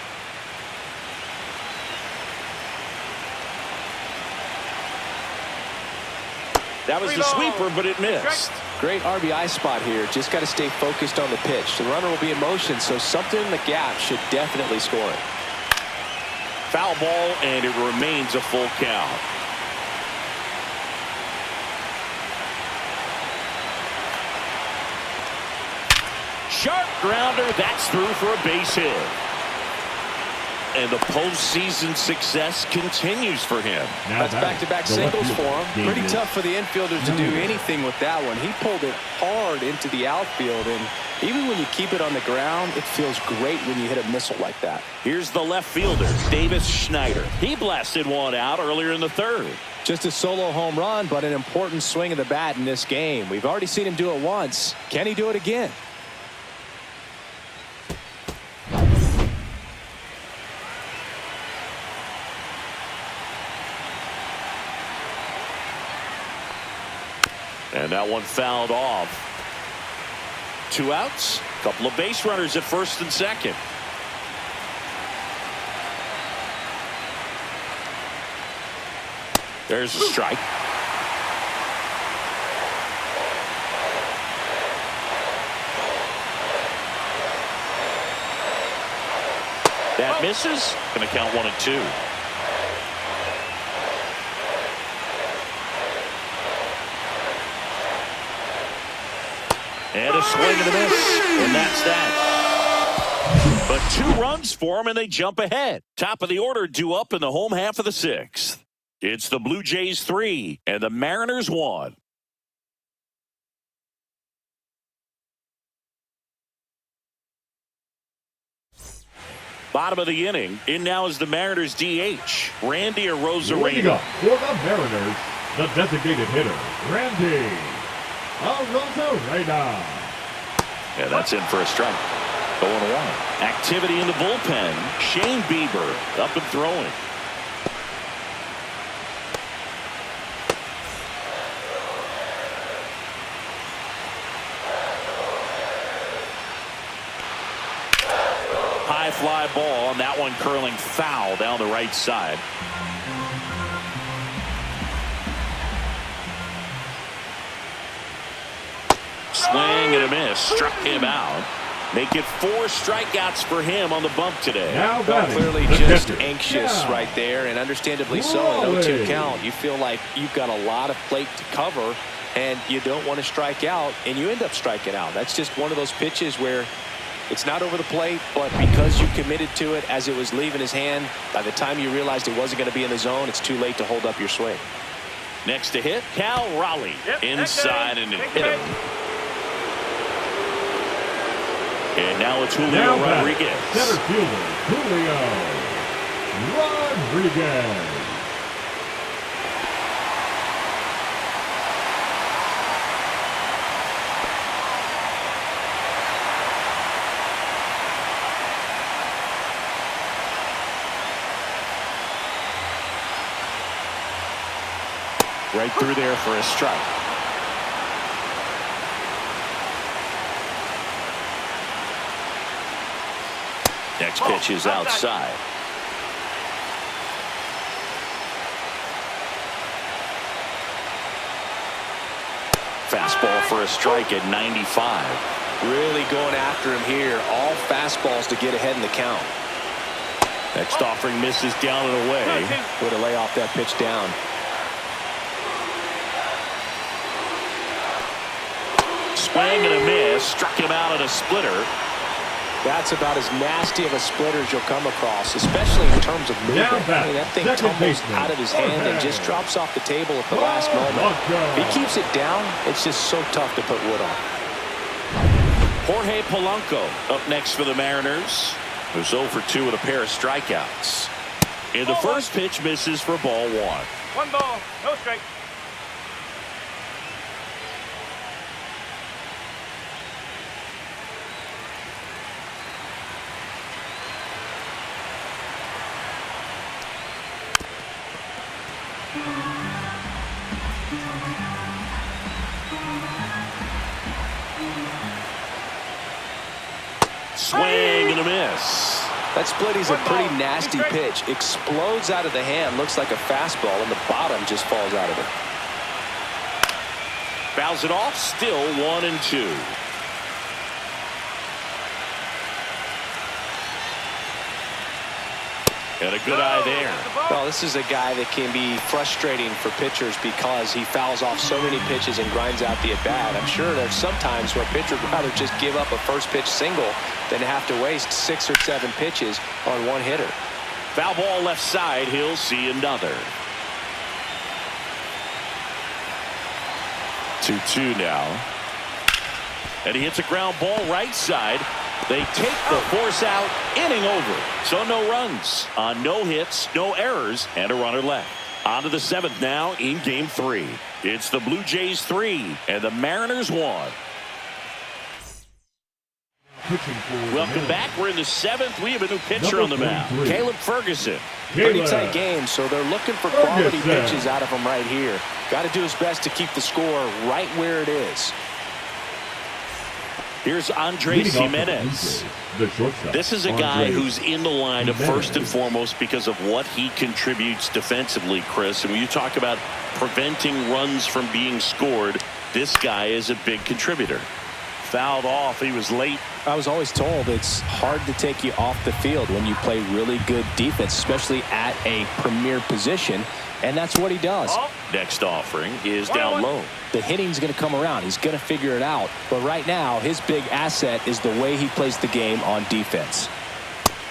Speaker 1: That was the sweeper, but it missed.
Speaker 2: Great RBI spot here. Just got to stay focused on the pitch. The runner will be in motion, so something in the gap should definitely score it.
Speaker 1: Foul ball, and it remains a full count. Sharp grounder. That's through for a base hit. And the postseason success continues for him.
Speaker 2: That's back-to-back singles for him. Pretty tough for the infielders to do anything with that one. He pulled it hard into the outfield, and even when you keep it on the ground, it feels great when you hit a missile like that.
Speaker 1: Here's the left fielder, Davis Schneider. He blasted one out earlier in the third.
Speaker 2: Just a solo home run, but an important swing of the bat in this game. We've already seen him do it once. Can he do it again?
Speaker 1: And that one fouled off. 2 outs. Couple of base runners at first and second. There's a strike. That misses. Going to count 1 and 2. And a swing and a miss. And that's that. But 2 runs for them, and they jump ahead. Top of the order due up in the home half of the 6th. It's the Blue Jays 3 and the Mariners 1. Bottom of the inning. In now is the Mariners DH, Randy Arozarena.
Speaker 3: For the Mariners, the designated hitter, Randy Arozarena.
Speaker 1: Yeah, that's in for a strike. 0-1. Activity in the bullpen. Shane Bieber up and throwing. High fly ball, and that one curling foul down the right side. Swing and a miss. Struck him out. Make it 4 strikeouts for him on the bump today.
Speaker 2: Well, clearly just anxious right there, and understandably so. An 0-2 count. You feel like you've got a lot of plate to cover, and you don't want to strike out, and you end up striking out. That's just one of those pitches where it's not over the plate, but because you committed to it as it was leaving his hand, by the time you realized it wasn't going to be in the zone, it's too late to hold up your swing.
Speaker 1: Next to hit, Cal Raleigh. Inside and it hit him. And now it's Julio Rodriguez.
Speaker 3: Center fielder, Julio Rodriguez.
Speaker 1: Right through there for a strike. Next pitch is outside. Fastball for a strike at 95.
Speaker 2: Really going after him here. All fastballs to get ahead in the count.
Speaker 1: Next offering misses down and away.
Speaker 2: Way to lay off that pitch down.
Speaker 1: Swing and a miss. Struck him out at a splitter.
Speaker 2: That's about as nasty of a splitter as you'll come across, especially in terms of movement. I mean, that thing tumbles out of his hand and just drops off the table at the last moment. If he keeps it down, it's just so tough to put wood on.
Speaker 1: Jorge Polanco up next for the Mariners, who's 0 for 2 with a pair of strikeouts. And the first pitch misses for ball 1.
Speaker 4: 1 ball, no strike.
Speaker 1: Swing and a miss.
Speaker 2: That split is a pretty nasty pitch. Explodes out of the hand. Looks like a fastball, and the bottom just falls out of it.
Speaker 1: Fouls it off. Still 1-2. And a good eye there.
Speaker 2: Well, this is a guy that can be frustrating for pitchers because he fouls off so many pitches and grinds out the at-bat. I'm sure there's some times where a pitcher would rather just give up a first pitch single than have to waste 6 or 7 pitches on one hitter.
Speaker 1: Foul ball left side. He'll see another. 2-2 now. And he hits a ground ball right side. They take the force out. Inning over. So no runs on no hits, no errors, and a runner left. On to the 7th now in Game 3. It's the Blue Jays 3 and the Mariners 1. Welcome back. We're in the 7th. We have a new pitcher on the mound. Caleb Ferguson.
Speaker 2: Pretty tight game, so they're looking for quality pitches out of him right here. Got to do his best to keep the score right where it is.
Speaker 1: Here's Andres Jimenez. This is a guy who's in the lineup first and foremost because of what he contributes defensively, Chris. And when you talk about preventing runs from being scored, this guy is a big contributor. Fouled off. He was late.
Speaker 2: I was always told it's hard to take you off the field when you play really good defense, especially at a premier position. And that's what he does.
Speaker 1: Next offering is down low.
Speaker 2: The hitting's going to come around. He's going to figure it out. But right now, his big asset is the way he plays the game on defense.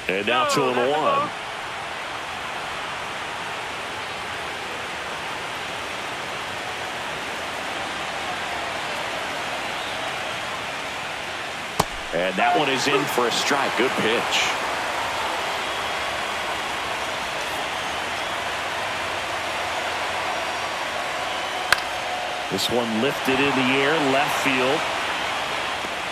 Speaker 1: And now 2-1. And that one is in for a strike. Good pitch. This one lifted in the air, left field.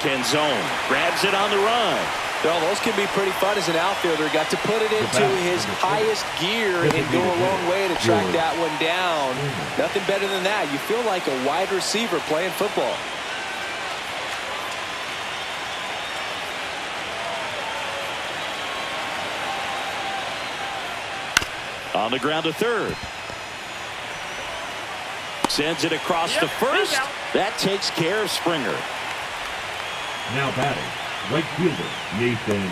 Speaker 1: Canzone grabs it on the run.
Speaker 2: Well, those can be pretty fun as an outfielder. Got to put it into his highest gear and go a long way to track that one down. Nothing better than that. You feel like a wide receiver playing football.
Speaker 1: On the ground to third. Sends it across to first. That takes care of Springer.
Speaker 3: Now batting, right fielder, Nathan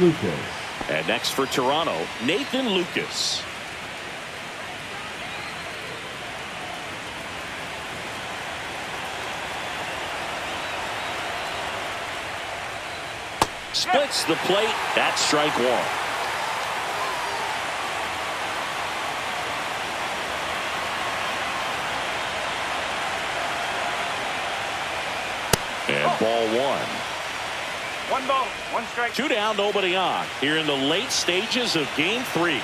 Speaker 3: Lucas.
Speaker 1: And next for Toronto, Nathan Lucas. Splits the plate. That's strike one. And ball one.
Speaker 4: 1 ball, 1 strike.
Speaker 1: 2 down, nobody on. Here in the late stages of Game 3.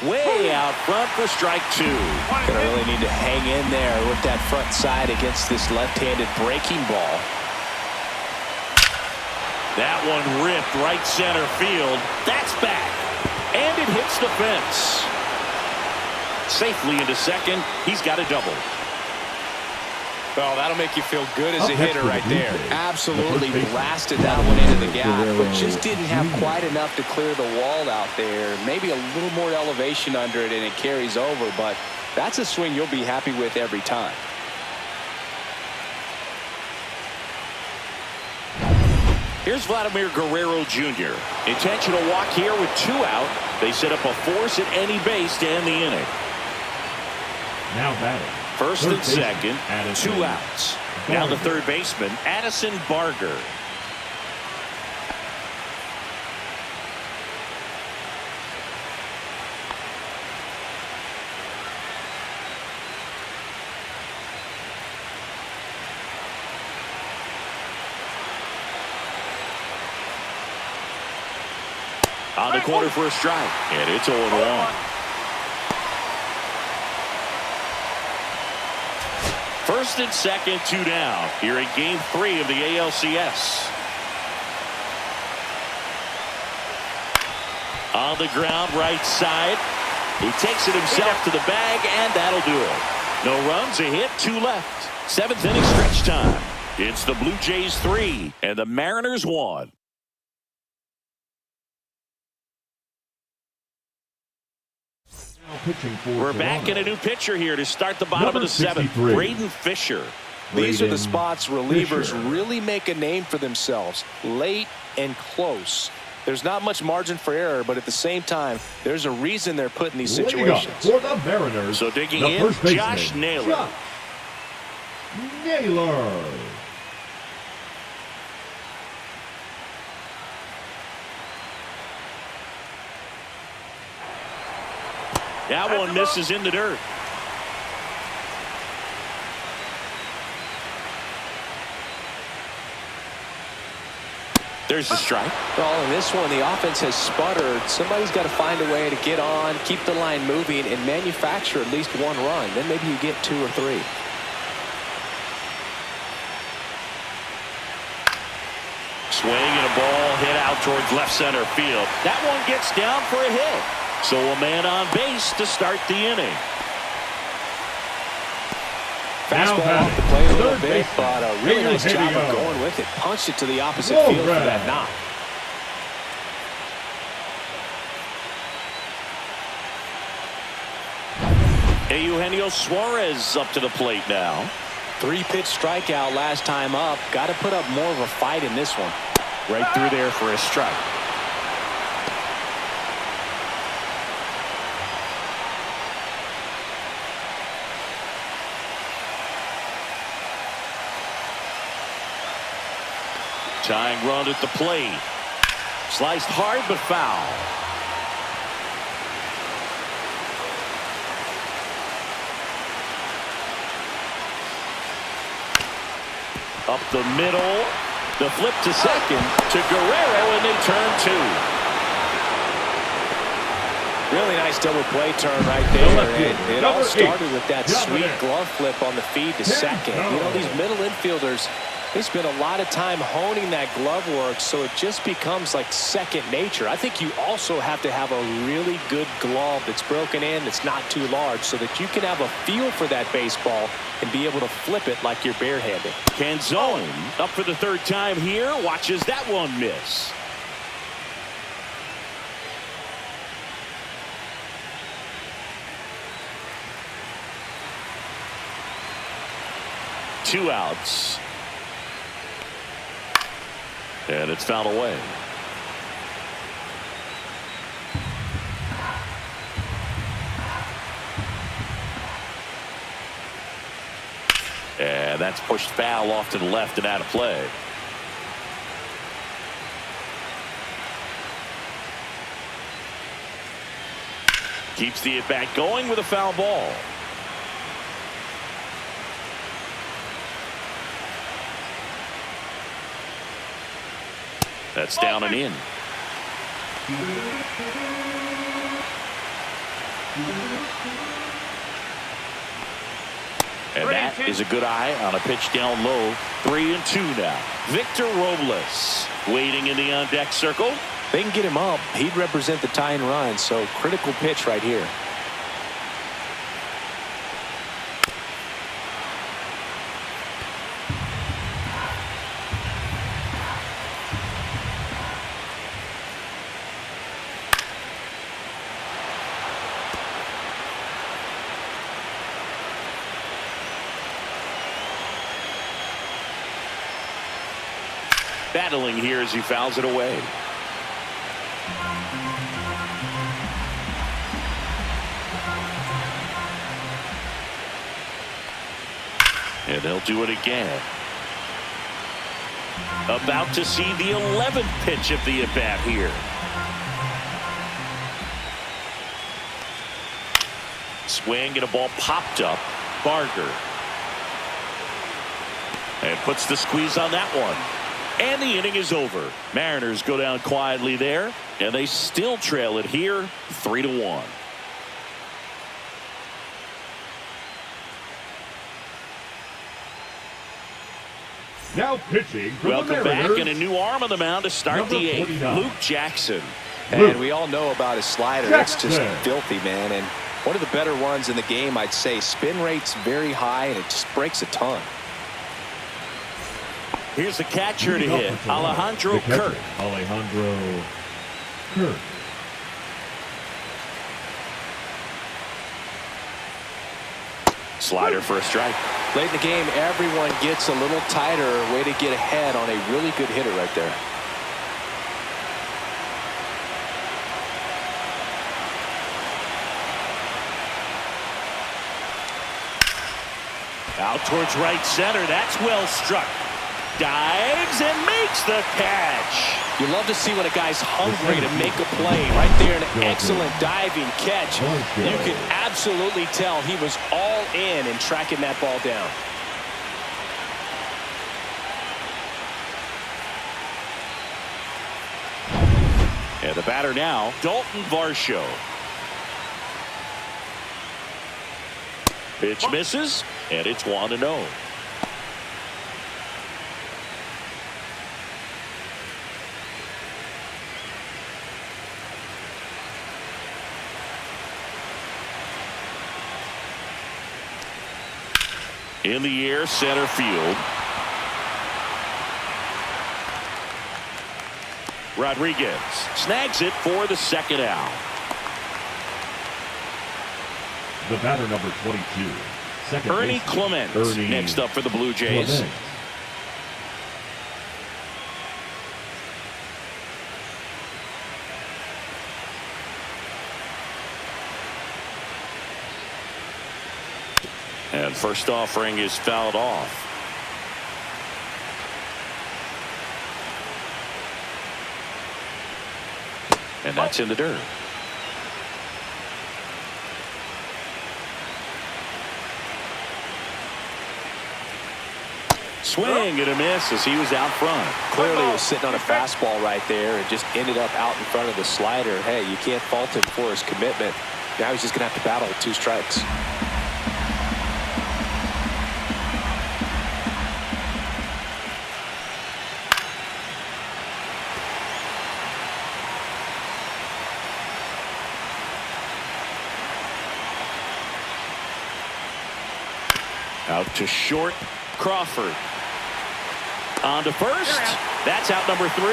Speaker 1: Way out front for strike 2.
Speaker 2: Gonna really need to hang in there with that front side against this left-handed breaking ball.
Speaker 1: That one ripped right center field. That's back. And it hits the fence. Safely into second. He's got a double.
Speaker 2: Well, that'll make you feel good as a hitter right there. Absolutely blasted that one into the gap, but just didn't have quite enough to clear the wall out there. Maybe a little more elevation under it and it carries over, but that's a swing you'll be happy with every time.
Speaker 1: Here's Vladimir Guerrero Jr. Intentional walk here with 2 out. They set up a force at any base to end the inning.
Speaker 3: Now batting.
Speaker 1: First and second, 2 outs. Now the third baseman, Addison Barger. On the corner for a strike, and it's 0-1. First and second, 2 down. Here in Game 3 of the ALCS. On the ground, right side. He takes it himself to the bag, and that'll do it. No runs, a hit, 2 left. 7th inning stretch time. It's the Blue Jays 3 and the Mariners 1. We're back in a new pitcher here to start the bottom of the 7th. Braden Fisher.
Speaker 2: These are the spots relievers really make a name for themselves. Late and close. There's not much margin for error, but at the same time, there's a reason they're put in these situations.
Speaker 3: For the Mariners,
Speaker 1: so digging in, Josh Naylor. That one misses in the dirt. There's the strike.
Speaker 2: Well, in this one, the offense has sputtered. Somebody's got to find a way to get on, keep the line moving, and manufacture at least one run. Then maybe you get 2 or 3.
Speaker 1: Swing and a ball hit out towards left center field. That one gets down for a hit. So a man on base to start the inning.
Speaker 2: Fastball off the plate a little bit, but a really nice job of going with it. Punched it to the opposite field for that knock.
Speaker 1: Eugenio Suarez up to the plate now.
Speaker 2: 3-pitch strikeout last time up. Got to put up more of a fight in this one.
Speaker 1: Right through there for a strike. Tying run at the plate. Sliced hard but foul. Up the middle. The flip to second to Guerrero, and they turn 2.
Speaker 2: Really nice double play turn right there. And it all started with that sweet glove flip on the feed to second. You know, these middle infielders, they spend a lot of time honing that glove work, so it just becomes like second nature. I think you also have to have a really good glove that's broken in, that's not too large, so that you can have a feel for that baseball and be able to flip it like you're barehanded.
Speaker 1: Canzone up for the 3rd time here. Watches that one miss. Two outs. And it's fouled away. And that's pushed foul off to the left and out of play. Keeps the at-bat going with a foul ball. That's down and in. And that is a good eye on a pitch down low. 3-2 now. Victor Robles waiting in the on-deck circle.
Speaker 2: They can get him up. He'd represent the tying run, so critical pitch right here.
Speaker 1: Battling here as he fouls it away. And they'll do it again. About to see the 11th pitch of the at-bat here. Swing and a ball popped up. Barger. And puts the squeeze on that one. And the inning is over. Mariners go down quietly there, and they still trail it here 3-1.
Speaker 3: Now pitching from
Speaker 1: Welcome
Speaker 3: the
Speaker 1: back,
Speaker 3: Mariners,
Speaker 1: and a new arm on the mound to start the 8th. Luke Jackson.
Speaker 2: And we all know about his slider. It's just filthy, man. And one of the better ones in the game, I'd say. Spin rate's very high, and it just breaks a ton.
Speaker 1: Here's the catcher to hit, Alejandro Kirk.
Speaker 3: Alejandro Kirk.
Speaker 1: Slider for a strike.
Speaker 2: Late in the game, everyone gets a little tighter. Way to get ahead on a really good hitter right there.
Speaker 1: Out towards right center. That's well struck. Dives and makes the catch.
Speaker 2: You love to see when a guy's hungry to make a play. Right there, an excellent diving catch. You can absolutely tell he was all in tracking that ball down.
Speaker 1: And the batter now, Dalton Varsho. Pitch misses, and it's 1-0. In the air, center field. Rodriguez snags it for the second out.
Speaker 3: The batter, number 22. Second
Speaker 1: Ernie
Speaker 3: baseman,
Speaker 1: Clement next up for the Blue Jays.
Speaker 3: Clement.
Speaker 1: And first offering is fouled off. And that's in the dirt. Swing and a miss as he was out front.
Speaker 2: Clearly he was sitting on a fastball right there and just ended up out in front of the slider. Hey, you can't fault him for his commitment. Now he's just going to have to battle with 2 strikes.
Speaker 1: Out to short, Crawford. On to first. That's out number 3.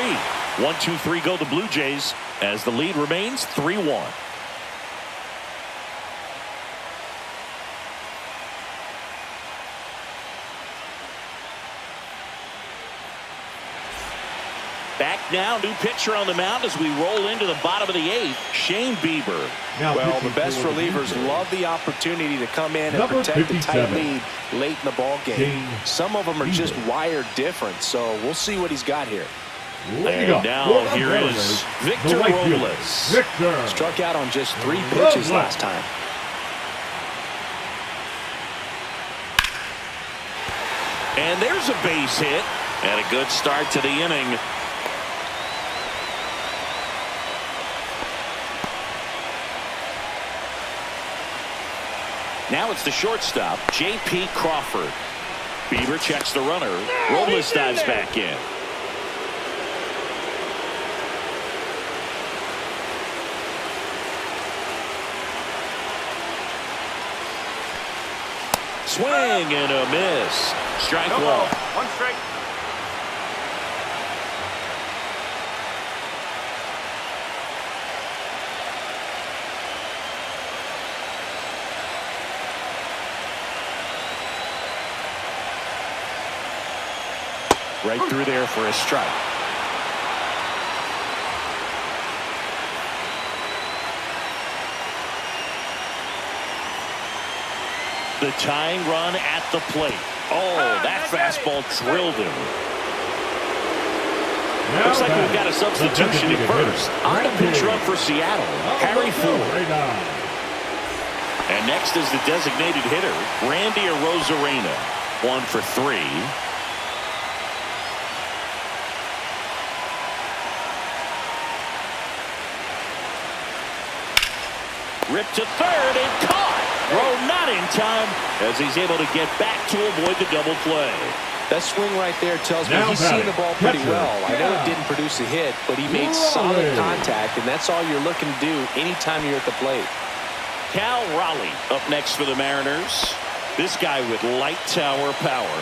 Speaker 1: 1-2-3 go the Blue Jays as the lead remains 3-1. Back now, new pitcher on the mound as we roll into the bottom of the 8th, Shane Bieber.
Speaker 2: Well, the best relievers love the opportunity to come in and protect the tight lead late in the ball game. Some of them are just wired different, so we'll see what he's got here.
Speaker 1: And now here is Victor Robles.
Speaker 3: Victor
Speaker 2: struck out on just 3 pitches last time.
Speaker 1: And there's a base hit and a good start to the inning. Now it's the shortstop, J.P. Crawford. Bieber checks the runner. Robles dives back in. Swing and a miss. Strike
Speaker 4: No
Speaker 1: one.
Speaker 4: ball. 1 strike.
Speaker 1: Right through there for a strike. The tying run at the plate. Oh, that fastball drilled him. Looks like we've got a substitution at first. On the pitch run for Seattle, Harry Ford. And next is the designated hitter, Randy Arozarena. 1 for 3. Ripped to third and caught. Throw not in time as he's able to get back to avoid the double play.
Speaker 2: That swing right there tells me he's seen the ball pretty well. I know it didn't produce a hit, but he made solid contact, and that's all you're looking to do anytime you're at the plate.
Speaker 1: Cal Raleigh up next for the Mariners. This guy with light tower power.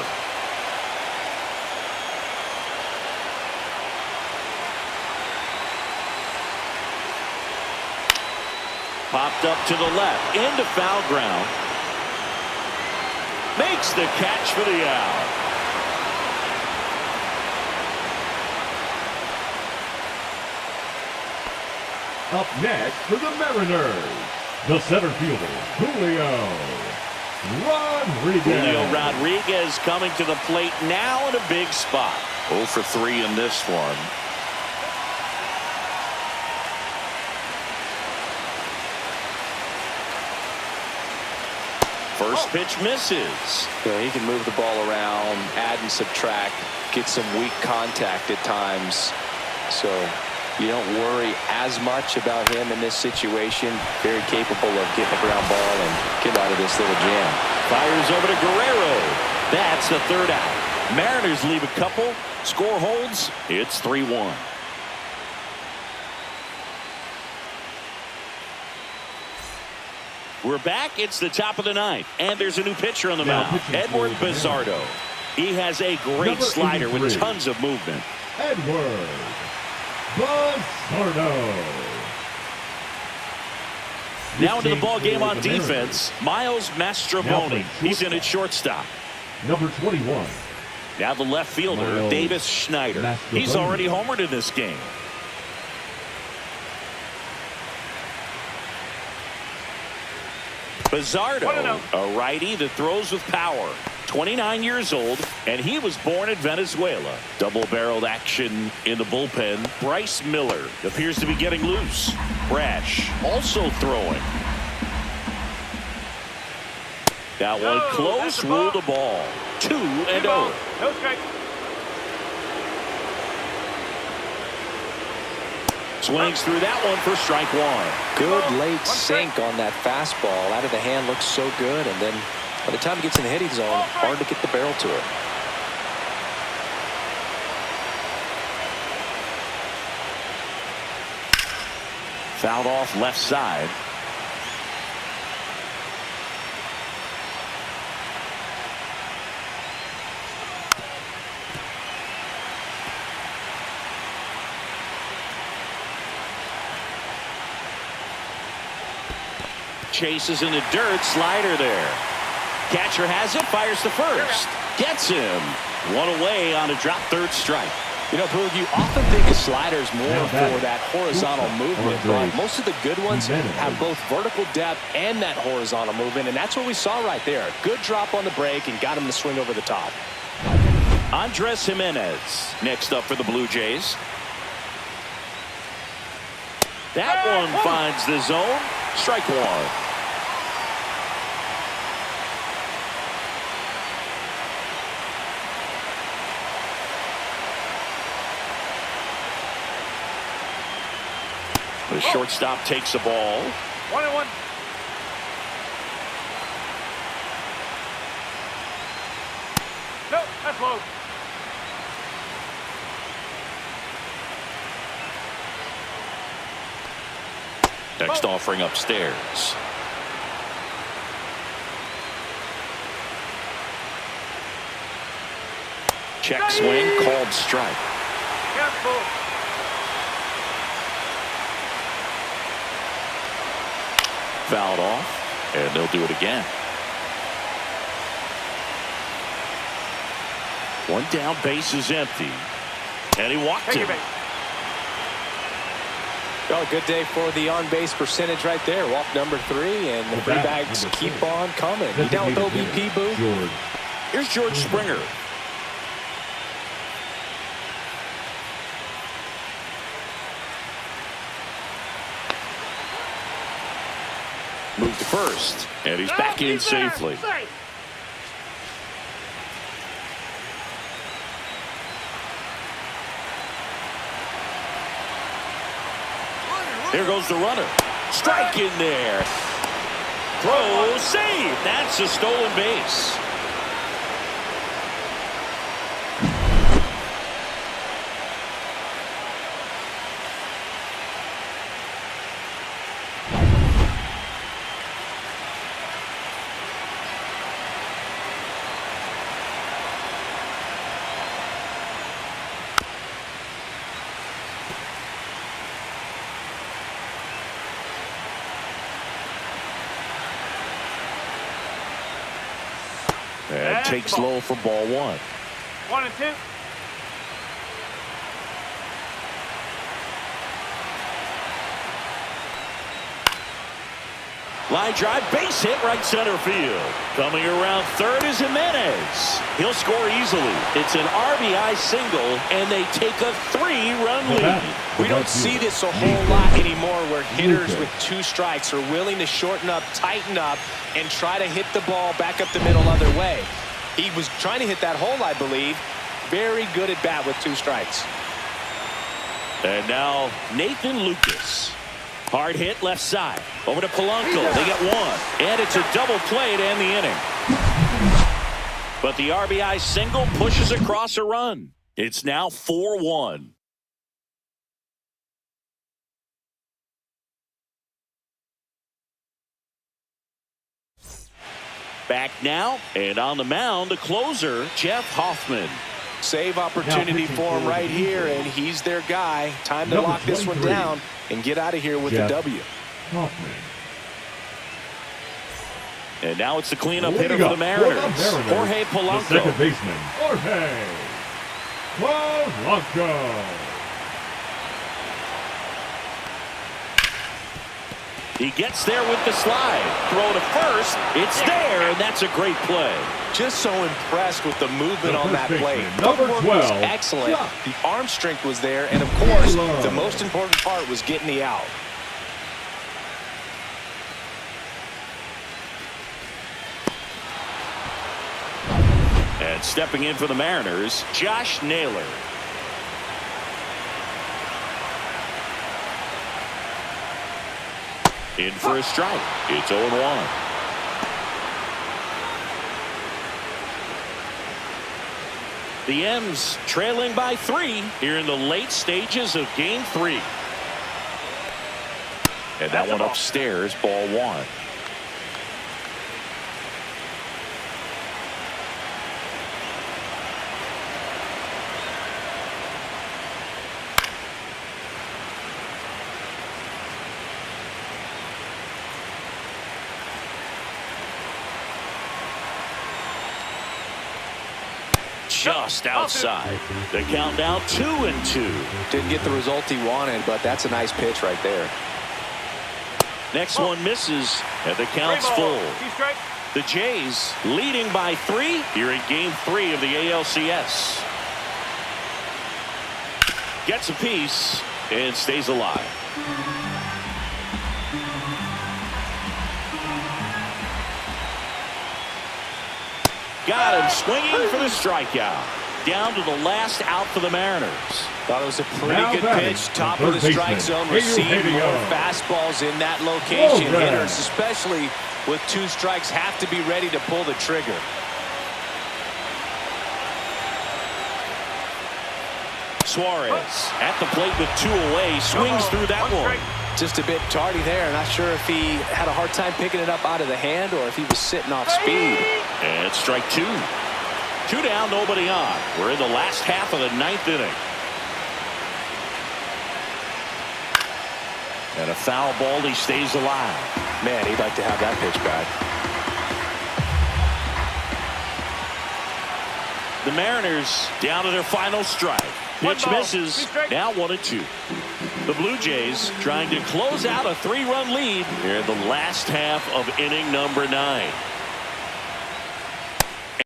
Speaker 1: Popped up to the left, into foul ground. Makes the catch for the out.
Speaker 3: Up next for the Mariners, the center fielder, Julio
Speaker 1: Rodriguez coming to the plate now in a big spot.
Speaker 5: 0 for 3 in this one.
Speaker 1: First pitch misses.
Speaker 2: You know, he can move the ball around, add and subtract, get some weak contact at times. So you don't worry as much about him in this situation. Very capable of getting a ground ball and get out of this little jam.
Speaker 1: Fires over to Guerrero. That's the third out. Mariners leave a couple. Score holds. It's 3-1. We're back. It's the top of the ninth. And there's a new pitcher on the mound. Edward Bizardo. He has a great slider with tons of movement.
Speaker 3: Edward Bizardo.
Speaker 1: Now into the ball game on defense, Miles Mastrobuoni. He's in at shortstop.
Speaker 3: Number 21.
Speaker 1: Now the left fielder,
Speaker 3: Miles
Speaker 1: Davis Schneider. He's already homered in this game. Bizardo, a righty that throws with power. 29 years old, and he was born in Venezuela. Double-barreled action in the bullpen. Bryce Miller appears to be getting loose. Brash also throwing. Got one close, ruled the ball. 2-0.
Speaker 4: No strike.
Speaker 1: Swings through that one for strike one.
Speaker 2: Good late sink on that fastball. Out of the hand looks so good, and then by the time it gets in the hitting zone, hard to get the barrel to it.
Speaker 1: Fouled off left side. Chases in the dirt. Slider there. Catcher has it. Fires to first. Gets him. One away on a drop third strike.
Speaker 2: You know, Boog, you often think of sliders more for that horizontal movement, but most of the good ones have both vertical depth and that horizontal movement, and that's what we saw right there. Good drop on the break and got him to swing over the top.
Speaker 1: Andres Jimenez next up for the Blue Jays. That one finds the zone. Strike one. The shortstop takes the ball.
Speaker 4: 1-1. No, that's low.
Speaker 1: Next offering upstairs. Check swing, called strike.
Speaker 4: Careful.
Speaker 1: Fouled off, and they'll do it again. One down, base is empty, and he walked him.
Speaker 2: Oh, good day for the on-base percentage right there. Walk number 3, and the free bags keep on coming. You down with OBP, Boog?
Speaker 1: Here's George Springer. Moved to first, and he's back in safely. Here goes the runner. Strike in there. Throw, save. That's a stolen base. And
Speaker 4: That's
Speaker 1: takes
Speaker 4: the ball.
Speaker 1: low for ball one.
Speaker 4: 1-2.
Speaker 1: Line drive, base hit, right center field. Coming around third is Jimenez. He'll score easily. It's an RBI single, and they take a 3-run lead.
Speaker 2: We don't see this a whole lot anymore where hitters with 2 strikes are willing to shorten up, tighten up, and try to hit the ball back up the middle other way. He was trying to hit that hole, I believe. Very good at bat with 2 strikes.
Speaker 1: And now Nathan Lucas. Hard hit left side. Over to Polanco. They get 1. And it's a double play to end the inning. But the RBI single pushes across a run. It's now 4-1. Back now, and on the mound, the closer, Jeff Hoffman.
Speaker 2: Save opportunity for him right here, and he's their guy. Time to lock this one down and get out of here with the W.
Speaker 1: And now it's the cleanup hitter for the Mariners, Jorge Polanco.
Speaker 3: The second baseman, Jorge Polanco.
Speaker 1: He gets there with the slide. Throw to first. It's there, and that's a great play.
Speaker 2: Just so impressed with the movement on that play.
Speaker 3: Number
Speaker 2: Footwork
Speaker 3: 12
Speaker 2: was excellent. The arm strength was there, and of course, the most important part was getting the out.
Speaker 1: And stepping in for the Mariners, Josh Naylor. In for a strike. It's 0-1. The M's trailing by 3 here in the late stages of Game 3. And that one upstairs, ball 1. Just outside. The count now 2-2.
Speaker 2: Didn't get the result he wanted, but that's a nice pitch right there.
Speaker 1: Next one misses, and the count's full.
Speaker 4: 2 strikes.
Speaker 1: The Jays leading by 3 here in Game 3 of the ALCS. Gets a piece and stays alive. Got him swinging for the strikeout. Down to the last out for the Mariners.
Speaker 2: Thought it was a pretty good pitch. Top of the strike zone. We're seeing more fastballs in that location. Hitters, especially with 2 strikes, have to be ready to pull the trigger.
Speaker 1: Suarez at the plate with 2 away. Swings through that one.
Speaker 2: Just a bit tardy there. Not sure if he had a hard time picking it up out of the hand or if he was sitting off speed.
Speaker 1: And strike 2. 2 down, nobody on. We're in the last half of the 9th inning. And a foul ball, he stays alive.
Speaker 2: Man, he'd like to have that pitch back.
Speaker 1: The Mariners down to their final strike. Pitch misses. Now 1-2. The Blue Jays trying to close out a 3-run lead here in the last half of inning number 9.